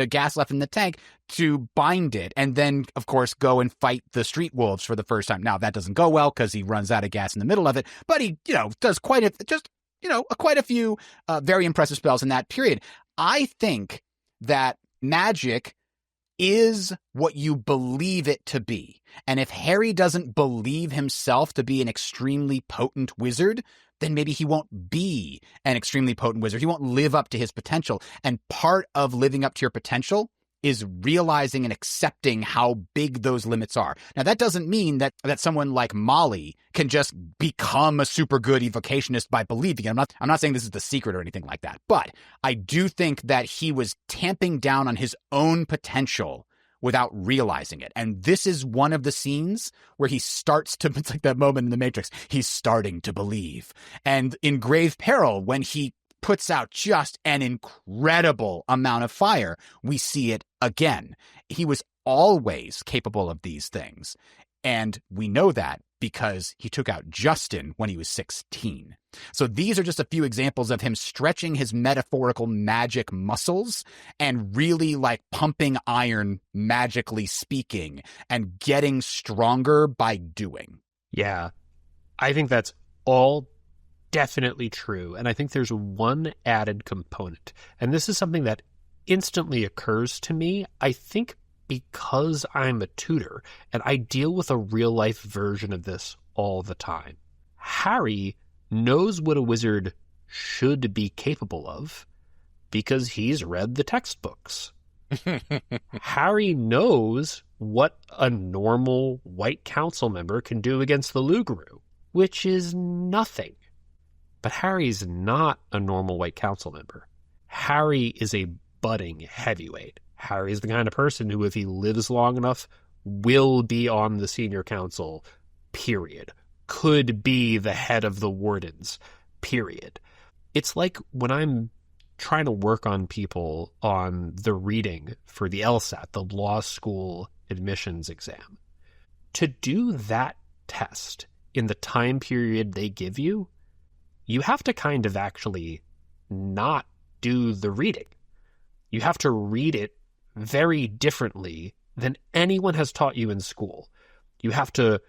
gas left in the tank to bind it, and then, of course, go and fight the street wolves for the first time. Now, that doesn't go well because he runs out of gas in the middle of it, but he, does quite a few very impressive spells in that period. I think that magic is what you believe it to be. And if Harry doesn't believe himself to be an extremely potent wizard, then maybe he won't be an extremely potent wizard. He won't live up to his potential. And part of living up to your potential is realizing and accepting how big those limits are. Now, that doesn't mean that someone like Molly can just become a super good evocationist by believing it. I'm not saying this is the secret or anything like that, but I do think that he was tamping down on his own potential without realizing it. And this is one of the scenes where he starts to, it's like that moment in The Matrix, he's starting to believe. And in Grave Peril, when he puts out just an incredible amount of fire, we see it again. He was always capable of these things. And we know that because he took out Justin when he was 16. So these are just a few examples of him stretching his metaphorical magic muscles and really like pumping iron, magically speaking, and getting stronger by doing. Yeah, I think that's all definitely true. And I think there's one added component. And this is something that instantly occurs to me, I think because I'm a tutor and I deal with a real life version of this all the time. Harry knows what a wizard should be capable of because he's read the textbooks. Harry knows what a normal white council member can do against the Loup Garu, which is nothing. But Harry's not a normal white council member. Harry is a budding heavyweight. Harry's the kind of person who, if he lives long enough, will be on the senior council, period. Could be the head of the wardens, period. It's like when I'm trying to work on people on the reading for the LSAT, the law school admissions exam. To do that test in the time period they give you, you have to kind of actually not do the reading. You have to read it very differently than anyone has taught you in school. You have to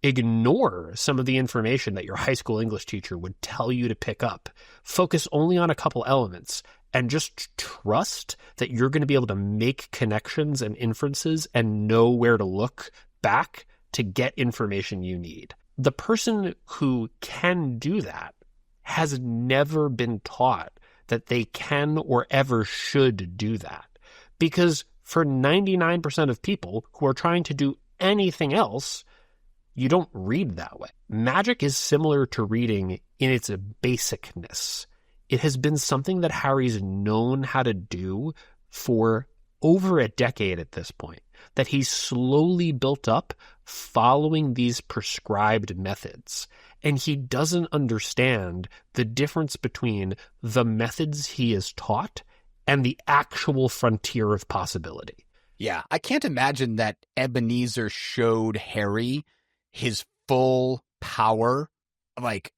ignore some of the information that your high school English teacher would tell you to pick up. Focus only on a couple elements and just trust that you're going to be able to make connections and inferences and know where to look back to get information you need. The person who can do that has never been taught that they can or ever should do that. Because for 99% of people who are trying to do anything else, you don't read that way. Magic is similar to reading in its basicness. It has been something that Harry's known how to do for over a decade at this point, that he's slowly built up following these prescribed methods. And he doesn't understand the difference between the methods he is taught and the actual frontier of possibility. Yeah, I can't imagine that Ebenezer showed Harry his full power. Like,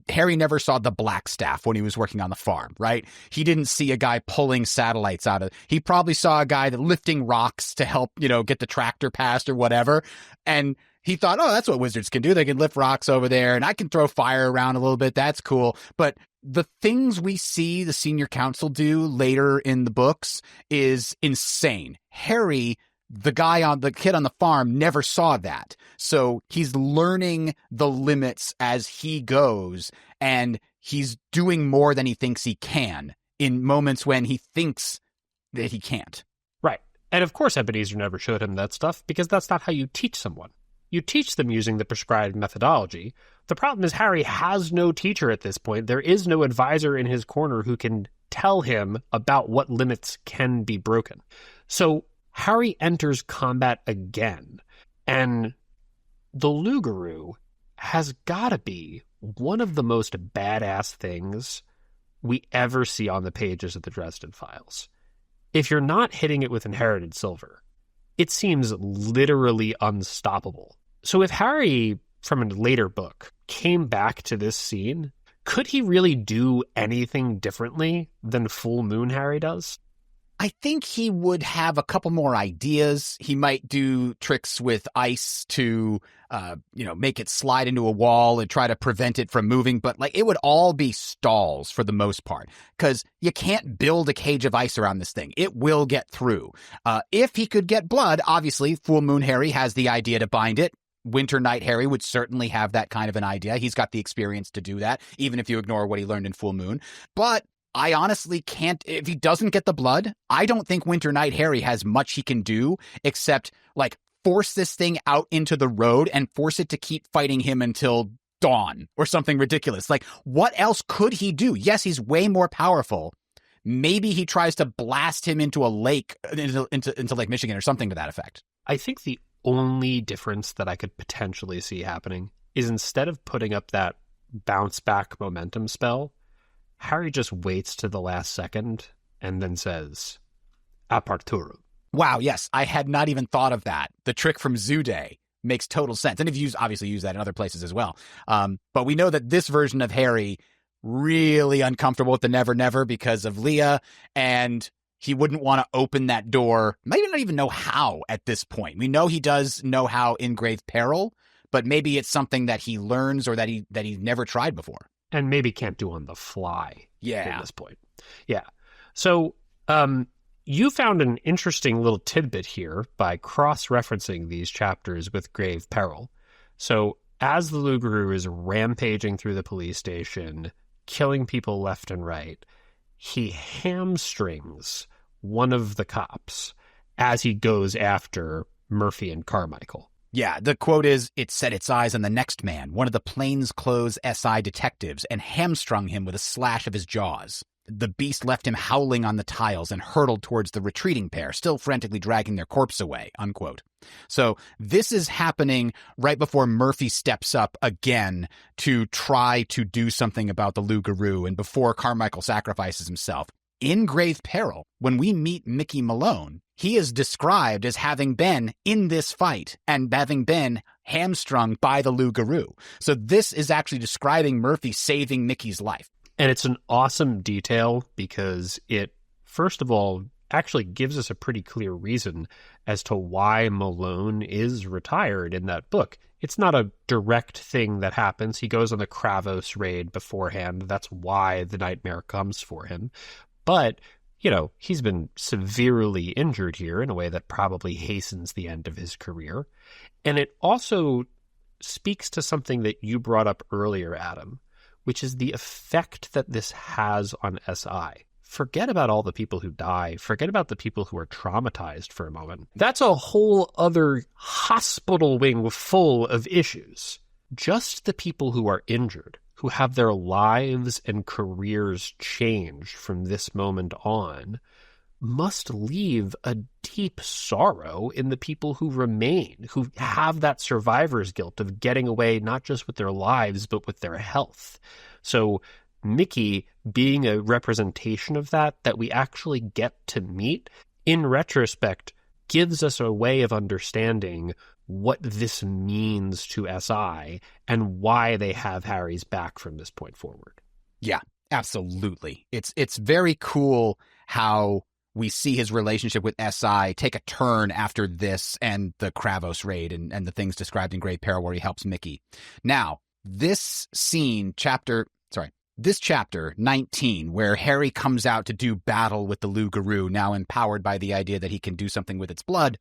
Harry never saw the black staff when he was working on the farm, right? He didn't see a guy pulling satellites out of. He probably saw a guy that lifting rocks to help, get the tractor past or whatever. And he thought, oh, that's what wizards can do. They can lift rocks over there, and I can throw fire around a little bit. That's cool. But the things we see the senior council do later in the books is insane. Harry, the kid on the farm, never saw that. So he's learning the limits as he goes, and he's doing more than he thinks he can in moments when he thinks that he can't. Right. And of course Ebenezer never showed him that stuff, because that's not how you teach someone. You teach them using the prescribed methodology. The problem is Harry has no teacher at this point. There is no advisor in his corner who can tell him about what limits can be broken. So Harry enters combat again, and the Loup Garu has got to be one of the most badass things we ever see on the pages of the Dresden Files. If you're not hitting it with inherited silver, it seems literally unstoppable. So if Harry, from a later book, came back to this scene, could he really do anything differently than Full Moon Harry does? I think he would have a couple more ideas. He might do tricks with ice to, make it slide into a wall and try to prevent it from moving. But it would all be stalls for the most part, because you can't build a cage of ice around this thing. It will get through. If he could get blood, obviously, Full Moon Harry has the idea to bind it. Winter Night Harry would certainly have that kind of an idea. He's got the experience to do that, even if you ignore what he learned in Full Moon. But I honestly can't, if he doesn't get the blood, I don't think Winter Night Harry has much he can do except force this thing out into the road and force it to keep fighting him until dawn or something ridiculous. What else could he do? Yes, he's way more powerful. Maybe he tries to blast him into a lake, into Lake Michigan or something to that effect. I think the only difference that I could potentially see happening is, instead of putting up that bounce back momentum spell, Harry just waits to the last second and then says, Aparturu. Wow, yes, I had not even thought of that. The trick from Zoo Day makes total sense. And you've obviously used that in other places as well. But we know that this version of Harry, really uncomfortable with the Never Never because of Leah, and he wouldn't want to open that door. Maybe not even know how at this point. We know he does know how in grave peril, but maybe it's something that he learns or that he never tried before. And maybe can't do on the fly at this point. Yeah. So you found an interesting little tidbit here by cross-referencing these chapters with grave peril. So as the Loup Garu is rampaging through the police station, killing people left and right, he hamstrings one of the cops as he goes after Murphy and Carmichael. Yeah, the quote is, "It set its eyes on the next man, one of the plainclothes SI detectives, and hamstrung him with a slash of his jaws. The beast left him howling on the tiles and hurtled towards the retreating pair, still frantically dragging their corpse away," unquote. So this is happening right before Murphy steps up again to try to do something about the Loup Garu, and before Carmichael sacrifices himself. In grave peril, when we meet Mickey Malone, he is described as having been in this fight and having been hamstrung by the Loup Garu. So this is actually describing Murphy saving Mickey's life. And it's an awesome detail because it, first of all, actually gives us a pretty clear reason as to why Malone is retired in that book. It's not a direct thing that happens. He goes on the Kravos raid beforehand. That's why the nightmare comes for him. But, he's been severely injured here in a way that probably hastens the end of his career. And it also speaks to something that you brought up earlier, Adam, which is the effect that this has on SI. Forget about all the people who die. Forget about the people who are traumatized for a moment. That's a whole other hospital wing full of issues. Just the people who are injured, who have their lives and careers changed from this moment on, must leave a deep sorrow in the people who remain, who have that survivor's guilt of getting away not just with their lives, but with their health. So Mickey being a representation of that we actually get to meet, in retrospect, gives us a way of understanding what this means to SI and why they have Harry's back from this point forward. Yeah, absolutely. It's very cool how we see his relationship with SI take a turn after this and the Kravos raid and the things described in Great Peril where he helps Mickey. Now, this chapter 19, where Harry comes out to do battle with the Loup Garu, now empowered by the idea that he can do something with its blood,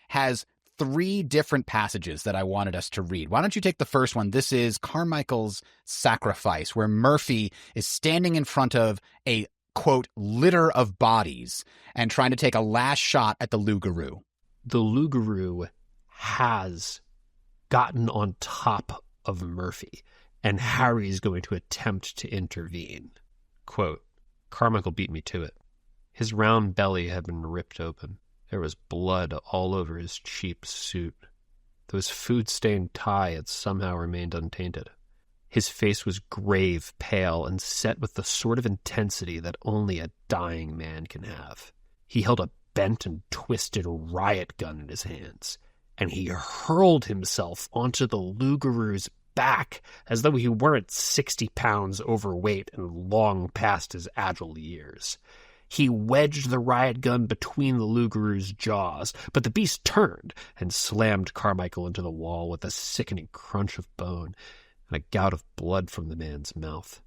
has 3 different passages that I wanted us to read. Why don't you take the first one? This is Carmichael's sacrifice, where Murphy is standing in front of a, quote, litter of bodies and trying to take a last shot at the Loup Garu. The Loup Garu has gotten on top of Murphy, and Harry's going to attempt to intervene. Quote, Carmichael beat me to it. His round belly had been ripped open. There was blood all over his cheap suit. Though his food-stained tie had somehow remained untainted. His face was grave, pale, and set with the sort of intensity that only a dying man can have. He held a bent and twisted riot gun in his hands, and he hurled himself onto the Loup Garu's back as though he weren't 60 pounds overweight and long past his agile years. He wedged the riot gun between the Loup Garu's jaws, but the beast turned and slammed Carmichael into the wall with a sickening crunch of bone and a gout of blood from the man's mouth.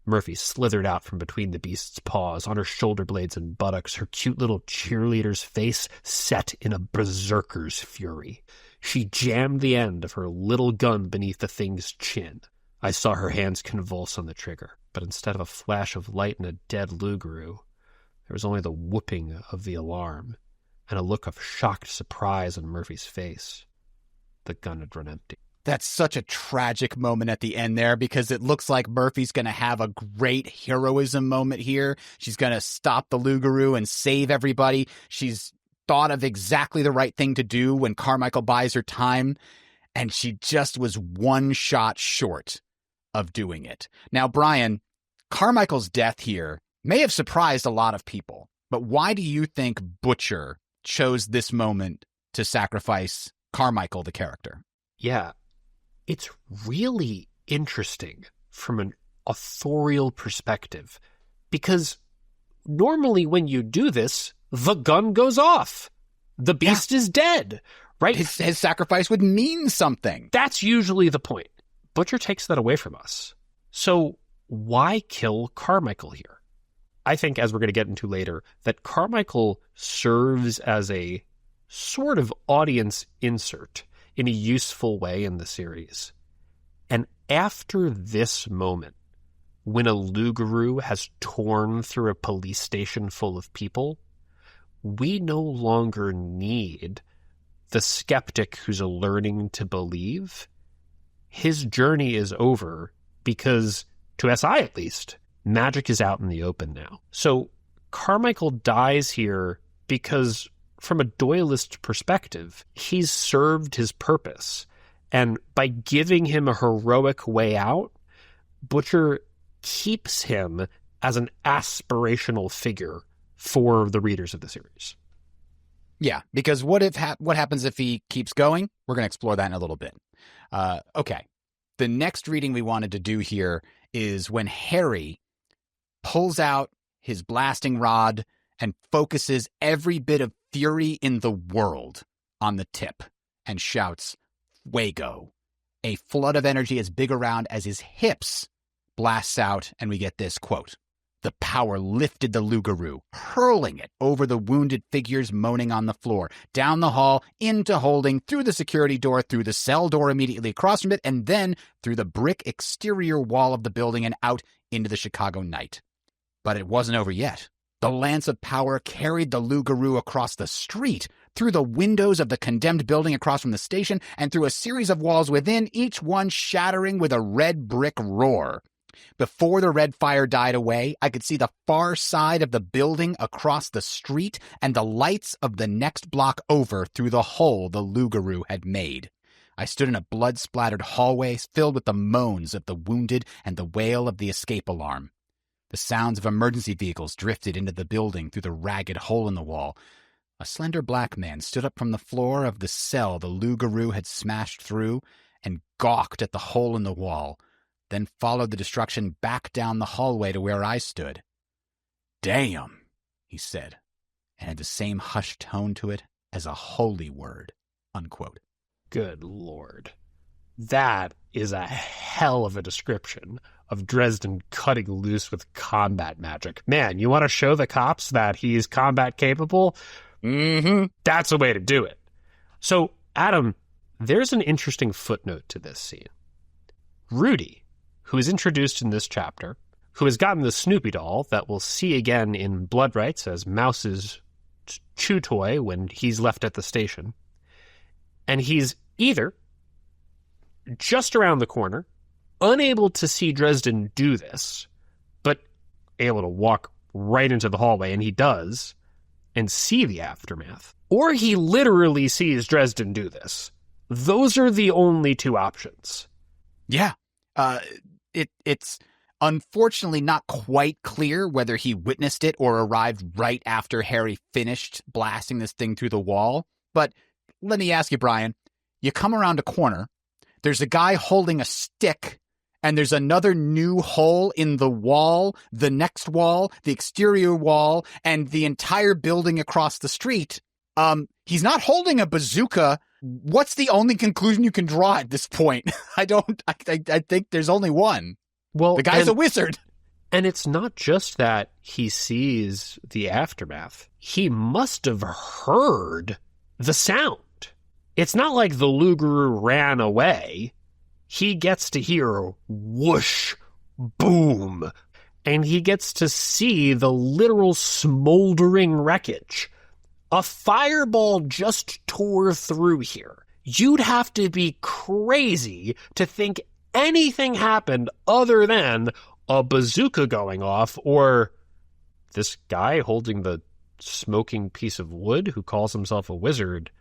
Murphy slithered out from between the beast's paws, on her shoulder blades and buttocks, her cute little cheerleader's face set in a berserker's fury. She jammed the end of her little gun beneath the thing's chin. I saw her hands convulse on the trigger, but instead of a flash of light and a dead Loup Garu, there was only the whooping of the alarm and a look of shocked surprise on Murphy's face. The gun had run empty. That's such a tragic moment at the end there, because it looks like Murphy's going to have a great heroism moment here. She's going to stop the Loup Garu and save everybody. She's thought of exactly the right thing to do when Carmichael buys her time, and she just was one shot short of doing it. Now, Brian, Carmichael's death here may have surprised a lot of people, but why do you think Butcher chose this moment to sacrifice Carmichael, the character? Yeah, it's really interesting from an authorial perspective, because normally when you do this, the gun goes off. The beast is dead, right? His sacrifice would mean something. That's usually the point. Butcher takes that away from us. So why kill Carmichael here? I think, as we're going to get into later, that Carmichael serves as a sort of audience insert in a useful way in the series. And after this moment, when a Loup Garu has torn through a police station full of people, we no longer need the skeptic who's learning to believe. His journey is over because, to SI at least, magic is out in the open now. So Carmichael dies here because, from a Doyleist perspective, he's served his purpose. And by giving him a heroic way out, Butcher keeps him as an aspirational figure for the readers of the series. Yeah, because what happens if he keeps going? We're going to explore that in a little bit. Okay. The next reading we wanted to do here is when Harry pulls out his blasting rod and focuses every bit of fury in the world on the tip and shouts, Feugo. A flood of energy as big around as his hips blasts out, and we get this quote. The power lifted the Loup Garu, hurling it over the wounded figures moaning on the floor, down the hall, into holding, through the security door, through the cell door immediately across from it, and then through the brick exterior wall of the building and out into the Chicago night. But it wasn't over yet. The lance of power carried the Loup Garu across the street, through the windows of the condemned building across from the station, and through a series of walls within, each one shattering with a red brick roar. Before the red fire died away, I could see the far side of the building across the street and the lights of the next block over through the hole the Loup Garu had made. I stood in a blood-splattered hallway filled with the moans of the wounded and the wail of the escape alarm. The sounds of emergency vehicles drifted into the building through the ragged hole in the wall. A slender black man stood up from the floor of the cell the Loup Garu had smashed through and gawked at the hole in the wall, then followed the destruction back down the hallway to where I stood. Damn, he said, and had the same hushed tone to it as a holy word, unquote. Good Lord. That is a hell of a description of Dresden cutting loose with combat magic. Man, you want to show the cops that he's combat capable? Mm-hmm. That's a way to do it. So, Adam, there's an interesting footnote to this scene. Rudy, who is introduced in this chapter, who has gotten the Snoopy doll that we'll see again in Blood Rights as Mouse's chew toy when he's left at the station. And he's either just around the corner, unable to see Dresden do this, but able to walk right into the hallway, and he does, and see the aftermath. Or he literally sees Dresden do this. Those are the only two options. Yeah. It's unfortunately not quite clear whether he witnessed it or arrived right after Harry finished blasting this thing through the wall. But let me ask you, Brian, you come around a corner, there's a guy holding a stick, and there's another new hole in the wall, the next wall, the exterior wall, and the entire building across the street. He's not holding a bazooka. What's the only conclusion you can draw at this point? I think there's only one. Well, the guy's a wizard. And it's not just that he sees the aftermath. He must have heard the sound. It's not like the Loup Garu ran away. He gets to hear whoosh, boom, and he gets to see the literal smoldering wreckage. A fireball just tore through here. You'd have to be crazy to think anything happened other than a bazooka going off or this guy holding the smoking piece of wood who calls himself a wizard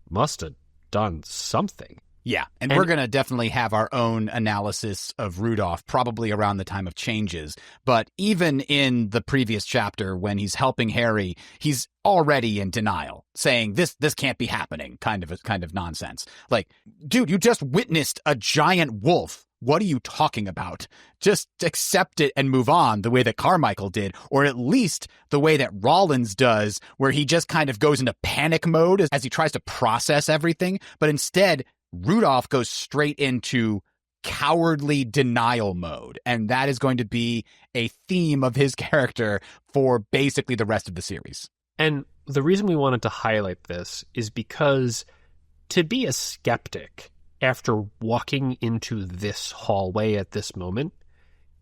must have done something. Yeah, and we're going to definitely have our own analysis of Rudolph, probably around the time of changes. But even in the previous chapter, when he's helping Harry, he's already in denial, saying this can't be happening, kind of nonsense. Like, dude, you just witnessed a giant wolf. What are you talking about? Just accept it and move on the way that Carmichael did, or at least the way that Rollins does, where he just kind of goes into panic mode as he tries to process everything. But instead, Rudolph goes straight into cowardly denial mode, and that is going to be a theme of his character for basically the rest of the series. And the reason we wanted to highlight this is because to be a skeptic after walking into this hallway at this moment,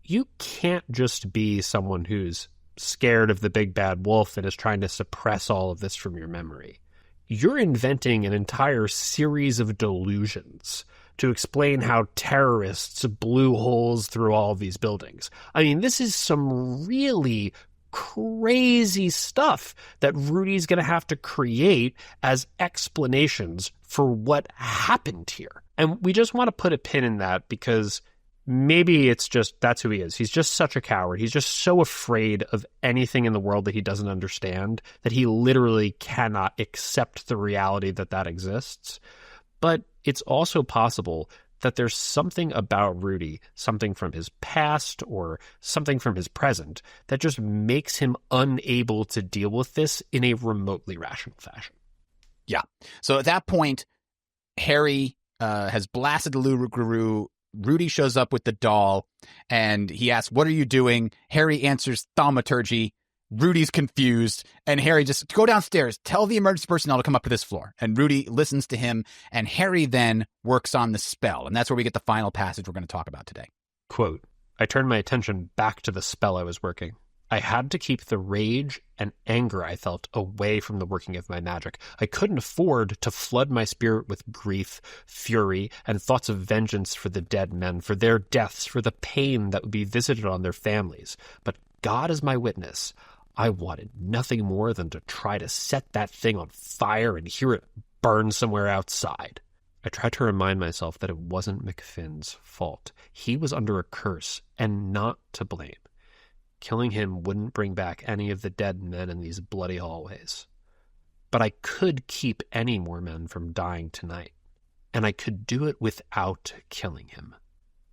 you can't just be someone who's scared of the big bad wolf and is trying to suppress all of this from your memory. You're inventing an entire series of delusions to explain how terrorists blew holes through all of these buildings. I mean, this is some really crazy stuff that Rudy's going to have to create as explanations for what happened here. And we just want to put a pin in that because maybe it's just that's who he is. He's just such a coward. He's just so afraid of anything in the world that he doesn't understand that he literally cannot accept the reality that exists. But it's also possible that there's something about Rudy, something from his past or something from his present, that just makes him unable to deal with this in a remotely rational fashion. Yeah. So at that point, Harry has blasted the Loup Garu. Rudy shows up with the doll, and he asks, "What are you doing?" Harry answers, "Thaumaturgy." Rudy's confused, and Harry just, "Go downstairs, tell the emergency personnel to come up to this floor." And Rudy listens to him, and Harry then works on the spell. And that's where we get the final passage we're going to talk about today. Quote, "I turned my attention back to the spell I was working. I had to keep the rage and anger I felt away from the working of my magic. I couldn't afford to flood my spirit with grief, fury, and thoughts of vengeance for the dead men, for their deaths, for the pain that would be visited on their families. But God is my witness. I wanted nothing more than to try to set that thing on fire and hear it burn somewhere outside." I tried to remind myself that it wasn't MacFinn's fault. He was under a curse and not to blame. Killing him wouldn't bring back any of the dead men in these bloody hallways. But I could keep any more men from dying tonight, and I could do it without killing him.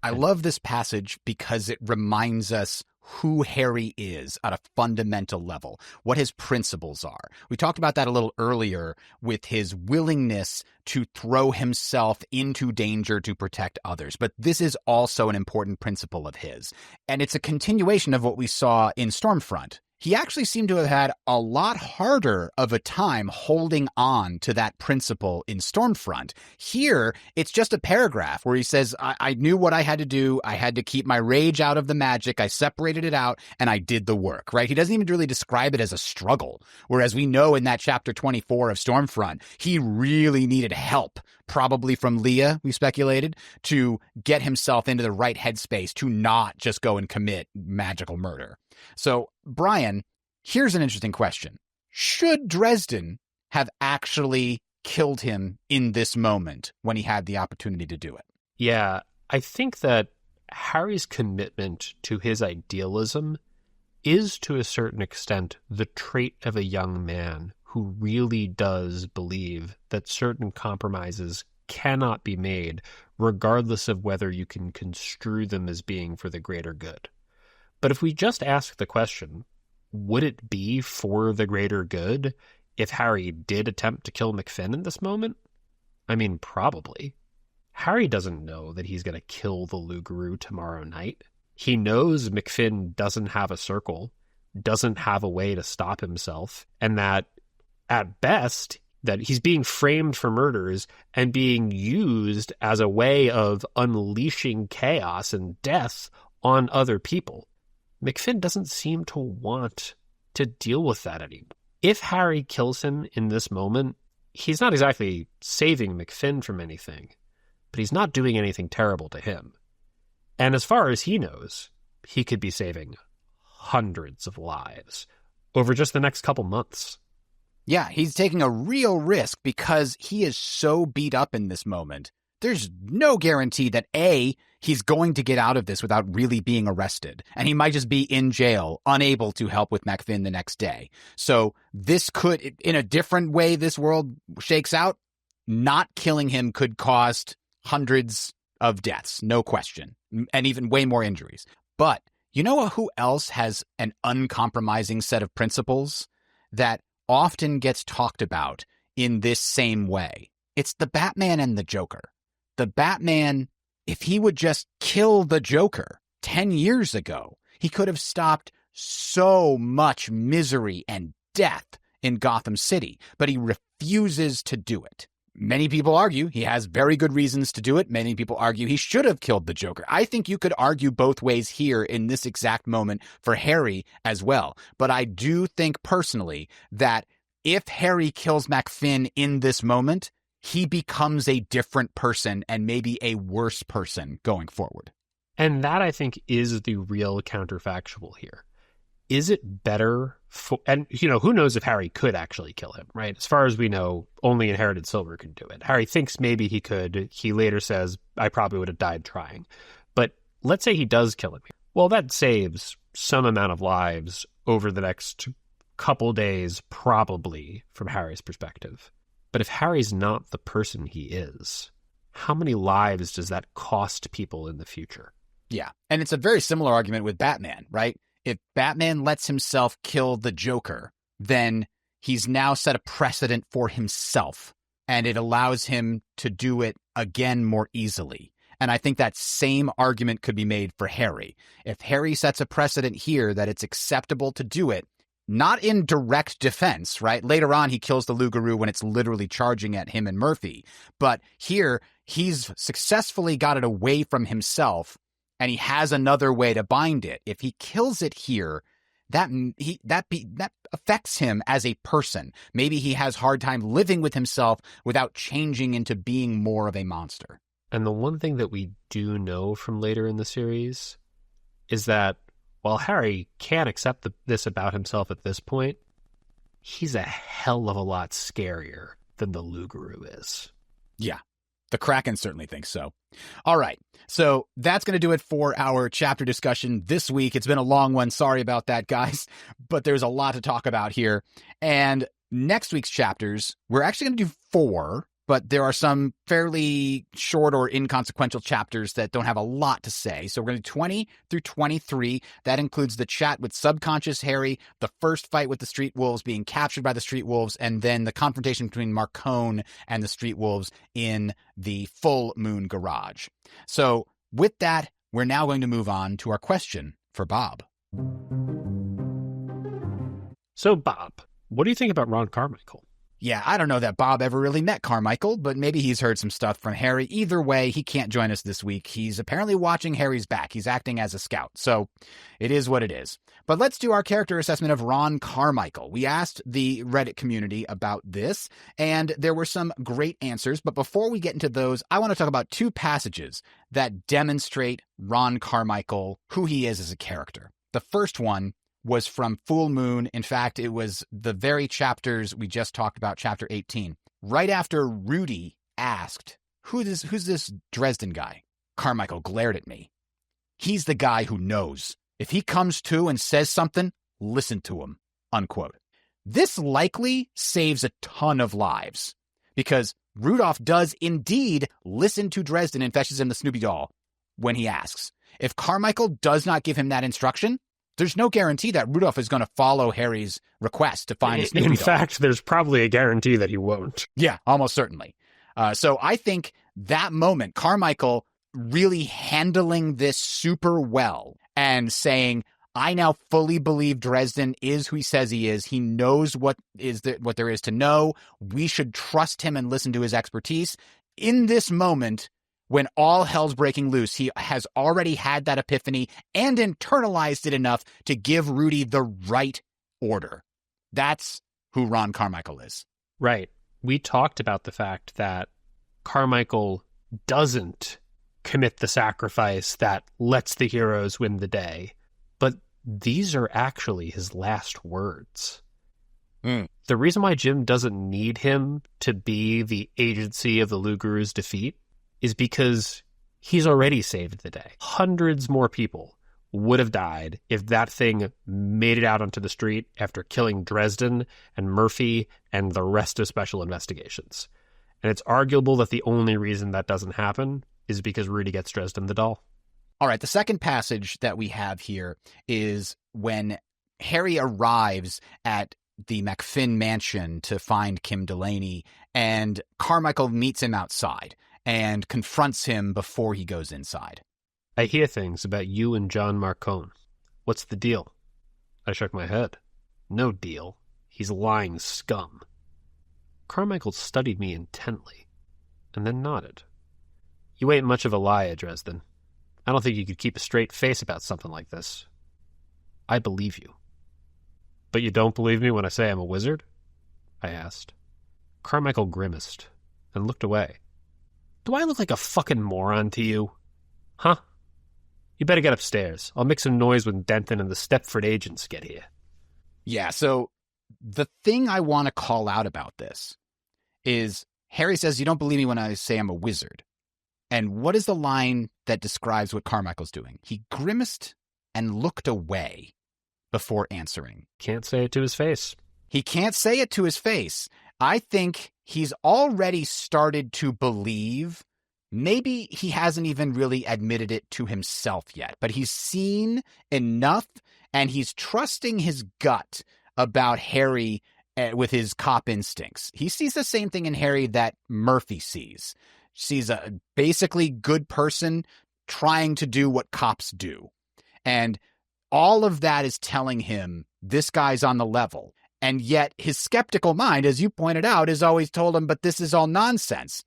I love this passage because it reminds us who Harry is at a fundamental level, what his principles are. We talked about that a little earlier with his willingness to throw himself into danger to protect others. But this is also an important principle of his. And it's a continuation of what we saw in Stormfront. He actually seemed to have had a lot harder of a time holding on to that principle in Stormfront. Here, it's just a paragraph where he says, I knew what I had to do. I had to keep my rage out of the magic. I separated it out, and I did the work, right? He doesn't even really describe it as a struggle. Whereas we know in that chapter 24 of Stormfront, he really needed help, probably from Leah, we speculated, to get himself into the right headspace to not just go and commit magical murder. So, Brian, here's an interesting question. Should Dresden have actually killed him in this moment when he had the opportunity to do it? Yeah, I think that Harry's commitment to his idealism is, to a certain extent, the trait of a young man who really does believe that certain compromises cannot be made, regardless of whether you can construe them as being for the greater good. But if we just ask the question, would it be for the greater good if Harry did attempt to kill MacFinn in this moment? I mean, probably. Harry doesn't know that he's going to kill the Loup Garu tomorrow night. He knows MacFinn doesn't have a circle, doesn't have a way to stop himself, and that, at best, that he's being framed for murders and being used as a way of unleashing chaos and death on other people. MacFinn doesn't seem to want to deal with that anymore. If Harry kills him in this moment, he's not exactly saving MacFinn from anything, but he's not doing anything terrible to him. And as far as he knows, he could be saving hundreds of lives over just the next couple months. Yeah, he's taking a real risk because he is so beat up in this moment. There's no guarantee that A, he's going to get out of this without really being arrested. And he might just be in jail, unable to help with MacFinn the next day. So this could, in a different way this world shakes out, not killing him could cost hundreds of deaths, no question, and even way more injuries. But you know who else has an uncompromising set of principles that often gets talked about in this same way? It's the Batman and the Joker. The Batman, if he would just kill the Joker 10 years ago, he could have stopped so much misery and death in Gotham City, but he refuses to do it. Many people argue he has very good reasons to do it. Many people argue he should have killed the Joker. I think you could argue both ways here in this exact moment for Harry as well. But I do think personally that if Harry kills MacFinn in this moment, he becomes a different person and maybe a worse person going forward. And that, I think, is the real counterfactual here. Is it better for, and, you know, who knows if Harry could actually kill him, right? As far as we know, only Inherited Silver can do it. Harry thinks maybe he could. He later says, I probably would have died trying. But let's say he does kill him. Well, that saves some amount of lives over the next couple days, probably, from Harry's perspective. But if Harry's not the person he is, how many lives does that cost people in the future? Yeah. And it's a very similar argument with Batman, right? If Batman lets himself kill the Joker, then he's now set a precedent for himself, and it allows him to do it again more easily. And I think that same argument could be made for Harry. If Harry sets a precedent here that it's acceptable to do it, not in direct defense, right? Later on, he kills the Loup Garu when it's literally charging at him and Murphy. But here, he's successfully got it away from himself, and he has another way to bind it. If he kills it here, that affects him as a person. Maybe he has hard time living with himself without changing into being more of a monster. And the one thing that we do know from later in the series is that while Harry can't accept this about himself at this point, he's a hell of a lot scarier than the Loup Garu is. Yeah, the Kraken certainly thinks so. All right, so that's going to do it for our chapter discussion this week. It's been a long one. Sorry about that, guys, but there's a lot to talk about here. And next week's chapters, we're actually going to do 4. But there are some fairly short or inconsequential chapters that don't have a lot to say. So we're going to do 20 through 23. That includes the chat with subconscious Harry, the first fight with the Street Wolves being captured by the Street Wolves, and then the confrontation between Marcone and the Street Wolves in the Full Moon Garage. So with that, we're now going to move on to our question for Bob. So, Bob, what do you think about Ron Carmichael? Yeah, I don't know that Bob ever really met Carmichael, but maybe he's heard some stuff from Harry. Either way, he can't join us this week. He's apparently watching Harry's back. He's acting as a scout, so it is what it is. But let's do our character assessment of Ron Carmichael. We asked the Reddit community about this, and there were some great answers. But before we get into those, I want to talk about 2 passages that demonstrate Ron Carmichael, who he is as a character. The first one was from Full Moon. In fact, it was the very chapters we just talked about, chapter 18. Right after Rudy asked, who's this Dresden guy? Carmichael glared at me. He's the guy who knows. If he comes to and says something, listen to him, unquote. This likely saves a ton of lives because Rudolph does indeed listen to Dresden and fetches him the Snoopy doll when he asks. If Carmichael does not give him that instruction, there's no guarantee that Rudolph is going to follow Harry's request to find the Snoopy doll. In fact, there's probably a guarantee that he won't. Yeah, almost certainly. So I think that moment, Carmichael really handling this super well and saying, I now fully believe Dresden is who he says he is. He knows what there is to know. We should trust him and listen to his expertise. In this moment, when all hell's breaking loose, he has already had that epiphany and internalized it enough to give Rudy the right order. That's who Ron Carmichael is. Right. We talked about the fact that Carmichael doesn't commit the sacrifice that lets the heroes win the day, but these are actually his last words. The reason why Jim doesn't need him to be the agency of the Loup Garu's defeat is because he's already saved the day. Hundreds more people would have died if that thing made it out onto the street after killing Dresden and Murphy and the rest of Special Investigations. And it's arguable that the only reason that doesn't happen is because Rudy gets Dresden the doll. All right, the second passage that we have here is when Harry arrives at the MacFinn mansion to find Kim Delaney, and Carmichael meets him outside and confronts him before he goes inside. I hear things about you and John Marcone. What's the deal? I shook my head. No deal. He's lying scum. Carmichael studied me intently, and then nodded. You ain't much of a liar, Dresden. I don't think you could keep a straight face about something like this. I believe you. But you don't believe me when I say I'm a wizard? I asked. Carmichael grimaced and looked away. Do I look like a fucking moron to you? Huh? You better get upstairs. I'll make some noise when Denton and the Stepford agents get here. Yeah, so the thing I want to call out about this is Harry says, you don't believe me when I say I'm a wizard. And what is the line that describes what Carmichael's doing? He grimaced and looked away before answering. Can't say it to his face. He can't say it to his face. I think he's already started to believe maybe he hasn't even really admitted it to himself yet, but he's seen enough and he's trusting his gut about Harry with his cop instincts. He sees the same thing in Harry that Murphy sees. Sees a basically good person trying to do what cops do. And all of that is telling him this guy's on the level. And yet his skeptical mind, as you pointed out, has always told him, but this is all nonsense.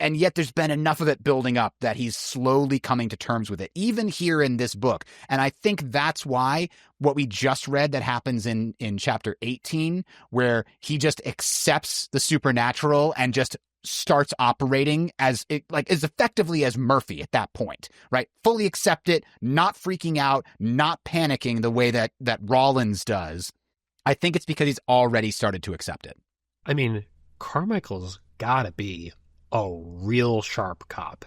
And yet there's been enough of it building up that he's slowly coming to terms with it, even here in this book. And I think that's why what we just read that happens in chapter 18, where he just accepts the supernatural and just starts operating as effectively as Murphy at that point, right? Fully accept it, not freaking out, not panicking the way that Rollins does. I think it's because he's already started to accept it. I mean, Carmichael's gotta be a real sharp cop.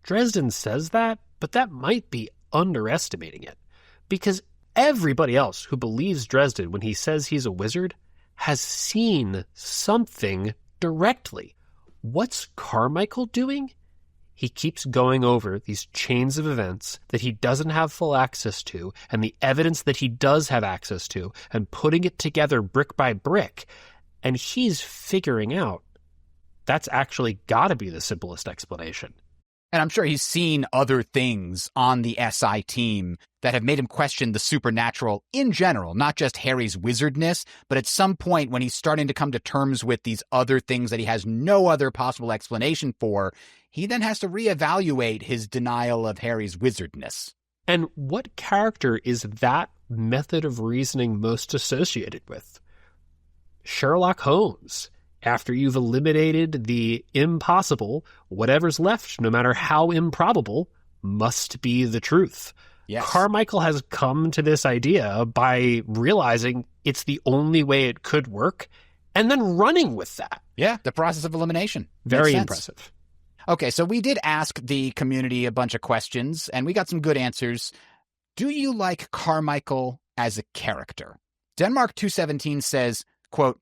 Dresden says that, but that might be underestimating it. Because everybody else who believes Dresden when he says he's a wizard has seen something directly. What's Carmichael doing? He keeps going over these chains of events that he doesn't have full access to and the evidence that he does have access to and putting it together brick by brick. And he's figuring out that's actually got to be the simplest explanation. And I'm sure he's seen other things on the SI team that have made him question the supernatural in general, not just Harry's wizardness, but at some point when he's starting to come to terms with these other things that he has no other possible explanation for, he then has to reevaluate his denial of Harry's wizardness. And what character is that method of reasoning most associated with? Sherlock Holmes. After you've eliminated the impossible, whatever's left, no matter how improbable, must be the truth. Yes. Carmichael has come to this idea by realizing it's the only way it could work and then running with that. Yeah, the process of elimination. Very impressive. Okay, so we did ask the community a bunch of questions, and we got some good answers. Do you like Carmichael as a character? Denmark 217 says, quote,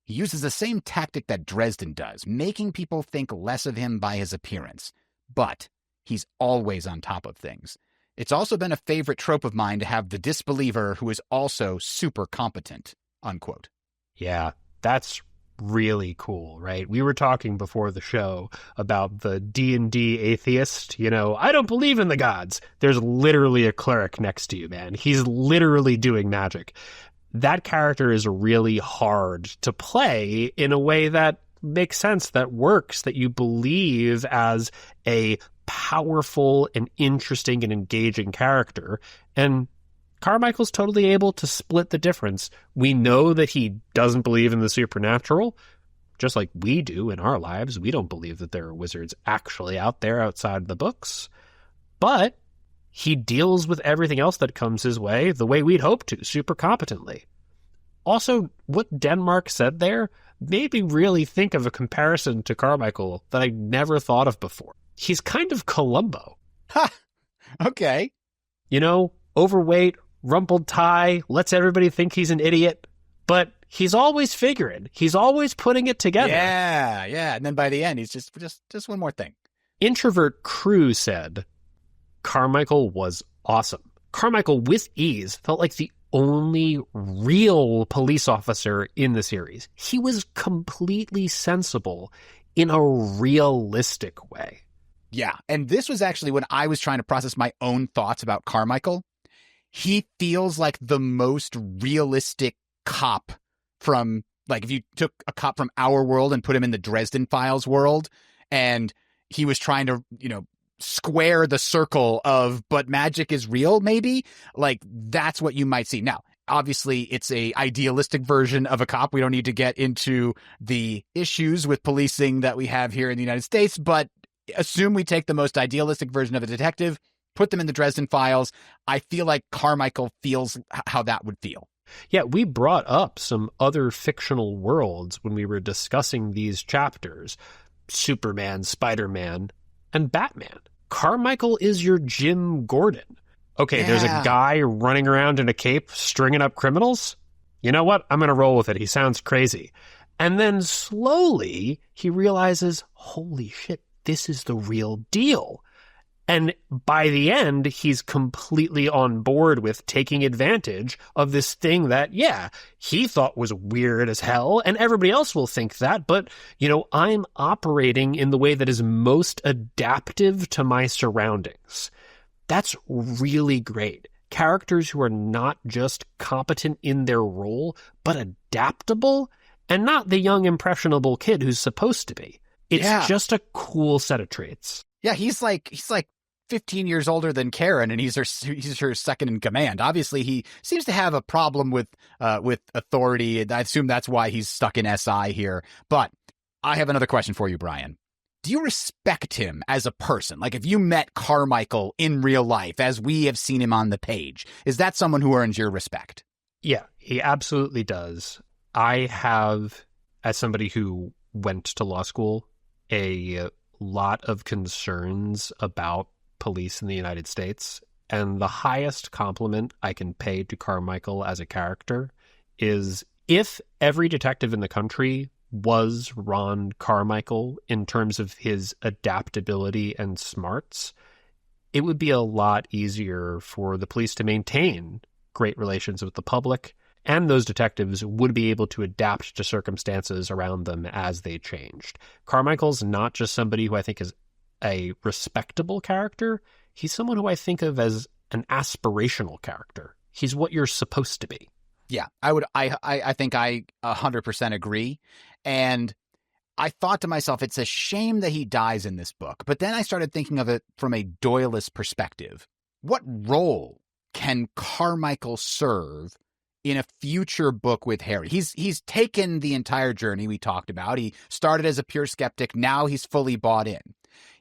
he uses the same tactic that Dresden does, making people think less of him by his appearance. But he's always on top of things. It's also been a favorite trope of mine to have the disbeliever who is also super competent, unquote. Yeah, that's really cool, right? We were talking before the show about the D&D atheist, I don't believe in the gods. There's literally a cleric next to you, man. He's literally doing magic. That character is really hard to play in a way that makes sense, that works, that you believe as a powerful and interesting and engaging character. And Carmichael's totally able to split the difference. We know that he doesn't believe in the supernatural, just like we do in our lives. We don't believe that there are wizards actually out there outside the books. But he deals with everything else that comes his way the way we'd hope to, super competently. Also, what Denmark said there made me really think of a comparison to Carmichael that I never thought of before. He's kind of Columbo. Ha! Okay. Overweight, rumpled tie, lets everybody think he's an idiot, but he's always figuring. He's always putting it together. Yeah. And then by the end, he's just one more thing. Introvert Crew said, Carmichael was awesome. Carmichael, with ease, felt like the only real police officer in the series. He was completely sensible in a realistic way. Yeah, and this was actually when I was trying to process my own thoughts about Carmichael. He feels like the most realistic cop from, if you took a cop from our world and put him in the Dresden Files world, and he was trying to, square the circle of, but magic is real, maybe? That's what you might see. Now, obviously, it's a idealistic version of a cop. We don't need to get into the issues with policing that we have here in the United States, but assume we take the most idealistic version of a detective, put them in the Dresden Files. I feel like Carmichael feels how that would feel. Yeah, we brought up some other fictional worlds when we were discussing these chapters. Superman, Spider-Man, and Batman. Carmichael is your Jim Gordon. Okay, yeah. There's a guy running around in a cape stringing up criminals. You know what? I'm going to roll with it. He sounds crazy. And then slowly he realizes, holy shit, this is the real deal. And by the end, he's completely on board with taking advantage of this thing that, yeah, he thought was weird as hell, and everybody else will think that, but, I'm operating in the way that is most adaptive to my surroundings. That's really great. Characters who are not just competent in their role, but adaptable, and not the young, impressionable kid who's supposed to be. It's just a cool set of traits. Yeah, he's like 15 years older than Karrin, and he's her second in command. Obviously, he seems to have a problem with authority, and I assume that's why he's stuck in SI here. But I have another question for you, Brian. Do you respect him as a person? Like, if you met Carmichael in real life, as we have seen him on the page, is that someone who earns your respect? Yeah, he absolutely does. I have, as somebody who went to law school, a lot of concerns about police in the United States, and the highest compliment I can pay to Carmichael as a character is, if every detective in the country was Ron Carmichael in terms of his adaptability and smarts, it would be a lot easier for the police to maintain great relations with the public, and those detectives would be able to adapt to circumstances around them as they changed. Carmichael's not just somebody who I think is a respectable character. He's someone who I think of as an aspirational character. He's what you're supposed to be. Yeah, I think I 100% agree. And I thought to myself, it's a shame that he dies in this book. But then I started thinking of it from a Doyleist perspective. What role can Carmichael serve in a future book with Harry? He's taken the entire journey we talked about. He started as a pure skeptic. Now he's fully bought in.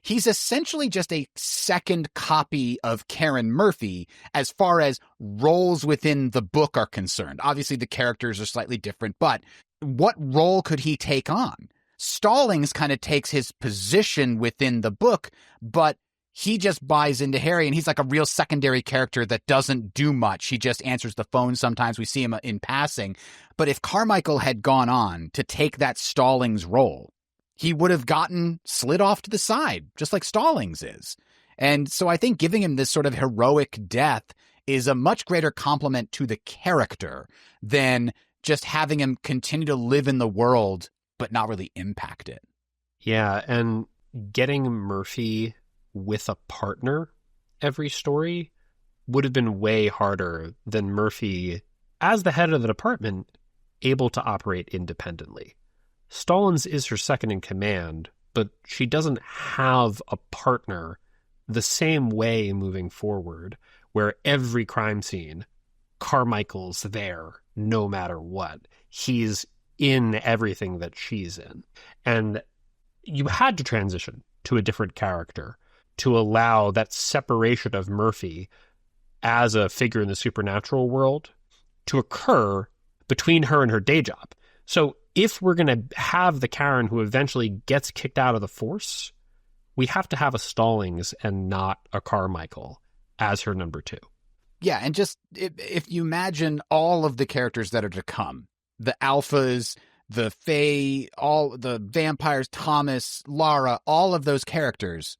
He's essentially just a second copy of Karrin Murphy as far as roles within the book are concerned. Obviously, the characters are slightly different, but what role could he take on? Stallings kind of takes his position within the book, but he just buys into Harry, and he's like a real secondary character that doesn't do much. He just answers the phone sometimes. We see him in passing. But if Carmichael had gone on to take that Stallings role, he would have gotten slid off to the side, just like Stallings is. And so I think giving him this sort of heroic death is a much greater compliment to the character than just having him continue to live in the world but not really impact it. Yeah, and getting Murphy with a partner every story would have been way harder than Murphy, as the head of the department, able to operate independently. Stallings is her second in command, but she doesn't have a partner the same way moving forward, where every crime scene, Carmichael's there no matter what. He's in everything that she's in. And you had to transition to a different character to allow that separation of Murphy as a figure in the supernatural world to occur between her and her day job. So if we're going to have the Karrin who eventually gets kicked out of the force, we have to have a Stallings and not a Carmichael as her number two. Yeah, and just if you imagine all of the characters that are to come, the alphas, the Fae, all the vampires, Thomas, Lara, all of those characters,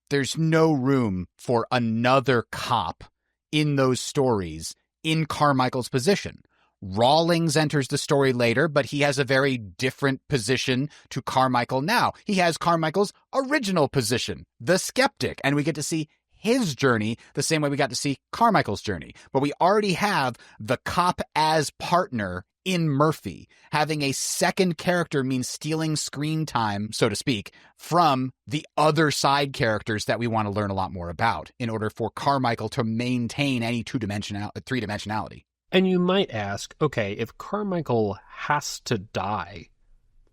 there's no room for another cop in those stories in Carmichael's position. Rawlings enters the story later, but he has a very different position to Carmichael now. He has Carmichael's original position, the skeptic, and we get to see his journey the same way we got to see Carmichael's journey. But we already have the cop as partner in Murphy. Having a second character means stealing screen time, so to speak, from the other side characters that we want to learn a lot more about in order for Carmichael to maintain any three-dimensionality. And you might ask, okay, if Carmichael has to die,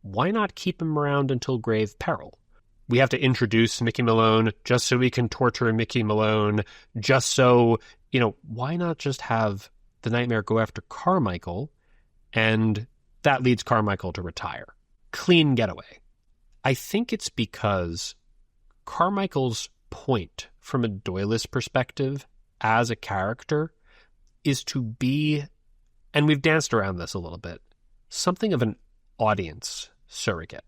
why not keep him around until grave peril? We have to introduce Mickey Malone just so we can torture Mickey Malone, just so, why not just have the nightmare go after Carmichael, and that leads Carmichael to retire? Clean getaway. I think it's because Carmichael's point from a Doyleist perspective as a character is to be, and we've danced around this a little bit, something of an audience surrogate.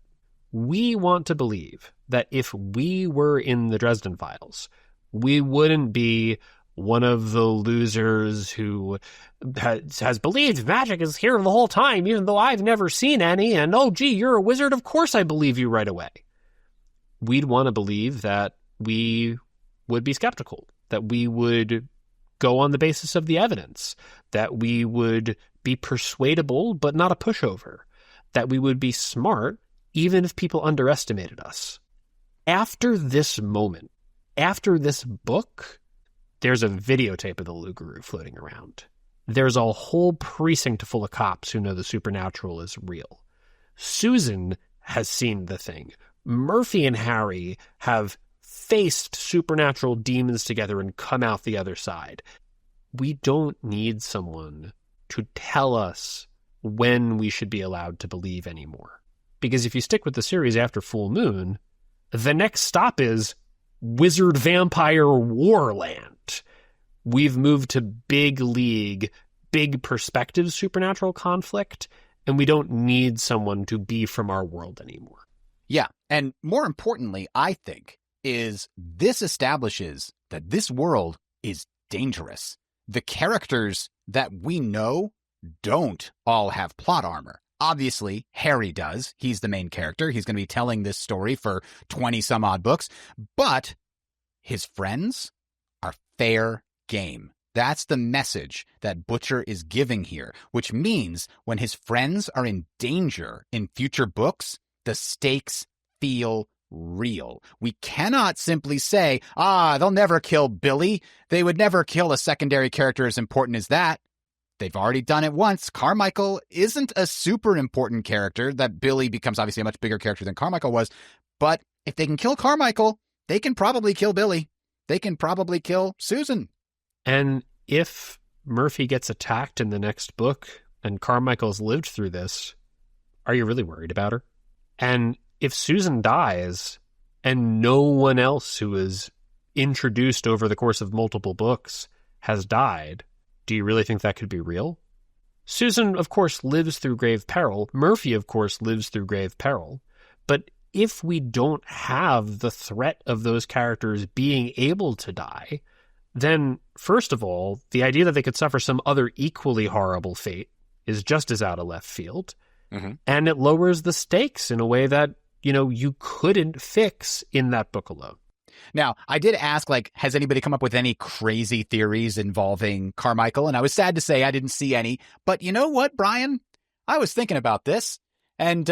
We want to believe that if we were in the Dresden Files, we wouldn't be one of the losers who has believed magic is here the whole time, even though I've never seen any, and oh, gee, you're a wizard, of course I believe you right away. We'd want to believe that we would be skeptical, that we would go on the basis of the evidence, that we would be persuadable but not a pushover, that we would be smart even if people underestimated us. After this moment, after this book, there's a videotape of the Loup Garu floating around. There's a whole precinct full of cops who know the supernatural is real. Susan has seen the thing. Murphy and Harry have faced supernatural demons together and come out the other side. We don't need someone to tell us when we should be allowed to believe anymore. Because if you stick with the series after Full Moon, the next stop is Wizard Vampire Warland. We've moved to big league, big perspective supernatural conflict, and we don't need someone to be from our world anymore. Yeah, and more importantly, I think, is this establishes that this world is dangerous. The characters that we know don't all have plot armor. Obviously, Harry does. He's the main character. He's going to be telling this story for 20-some-odd books. But his friends are fair game. That's the message that Butcher is giving here, which means when his friends are in danger in future books, the stakes feel real. We cannot simply say, they'll never kill Billy. They would never kill a secondary character as important as that. They've already done it once. Carmichael isn't a super important character. That Billy becomes obviously a much bigger character than Carmichael was. But if they can kill Carmichael, they can probably kill Billy. They can probably kill Susan. And if Murphy gets attacked in the next book and Carmichael's lived through this, are you really worried about her? And if Susan dies and no one else who is introduced over the course of multiple books has died, do you really think that could be real? Susan, of course, lives through grave peril. Murphy, of course, lives through grave peril. But if we don't have the threat of those characters being able to die, then, first of all, the idea that they could suffer some other equally horrible fate is just as out of left field. Mm-hmm. And it lowers the stakes in a way that, you couldn't fix in that book alone. Now, I did ask, has anybody come up with any crazy theories involving Carmichael? And I was sad to say I didn't see any. But you know what, Brian? I was thinking about this. And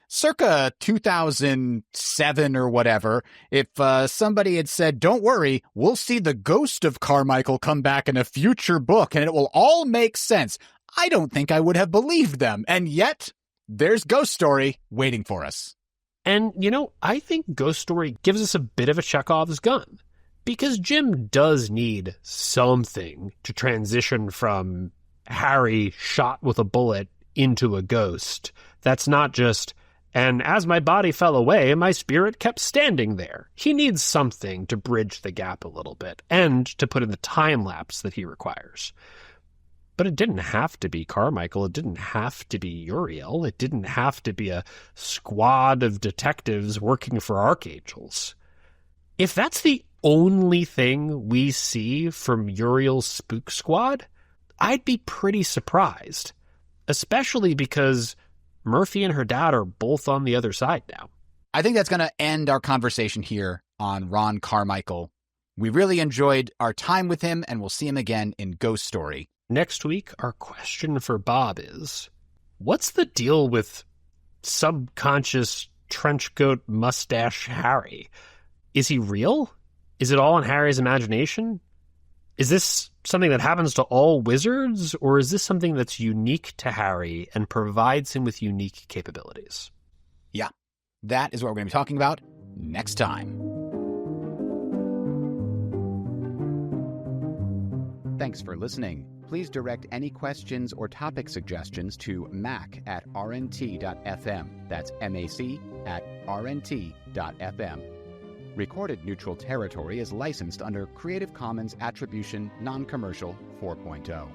circa 2007 or whatever, if somebody had said, don't worry, we'll see the ghost of Carmichael come back in a future book and it will all make sense, I don't think I would have believed them. And yet, there's Ghost Story waiting for us. And, I think Ghost Story gives us a bit of a Chekhov's gun, because Jim does need something to transition from Harry shot with a bullet into a ghost. That's not just, and as my body fell away, my spirit kept standing there. He needs something to bridge the gap a little bit and to put in the time lapse that he requires. But it didn't have to be Carmichael. It didn't have to be Uriel. It didn't have to be a squad of detectives working for archangels. If that's the only thing we see from Uriel's spook squad, I'd be pretty surprised, especially because Murphy and her dad are both on the other side now. I think that's going to end our conversation here on Ron Carmichael. We really enjoyed our time with him, and we'll see him again in Ghost Story. Next week, our question for Bob is, what's the deal with subconscious trenchcoat mustache Harry? Is he real? Is it all in Harry's imagination? Is this something that happens to all wizards, or is this something that's unique to Harry and provides him with unique capabilities? Yeah, that is what we're going to be talking about next time. Thanks for listening. Please direct any questions or topic suggestions to mac@rnt.fm. That's mac@rnt.fm. Recorded Neutral Territory is licensed under Creative Commons Attribution Non-Commercial 4.0.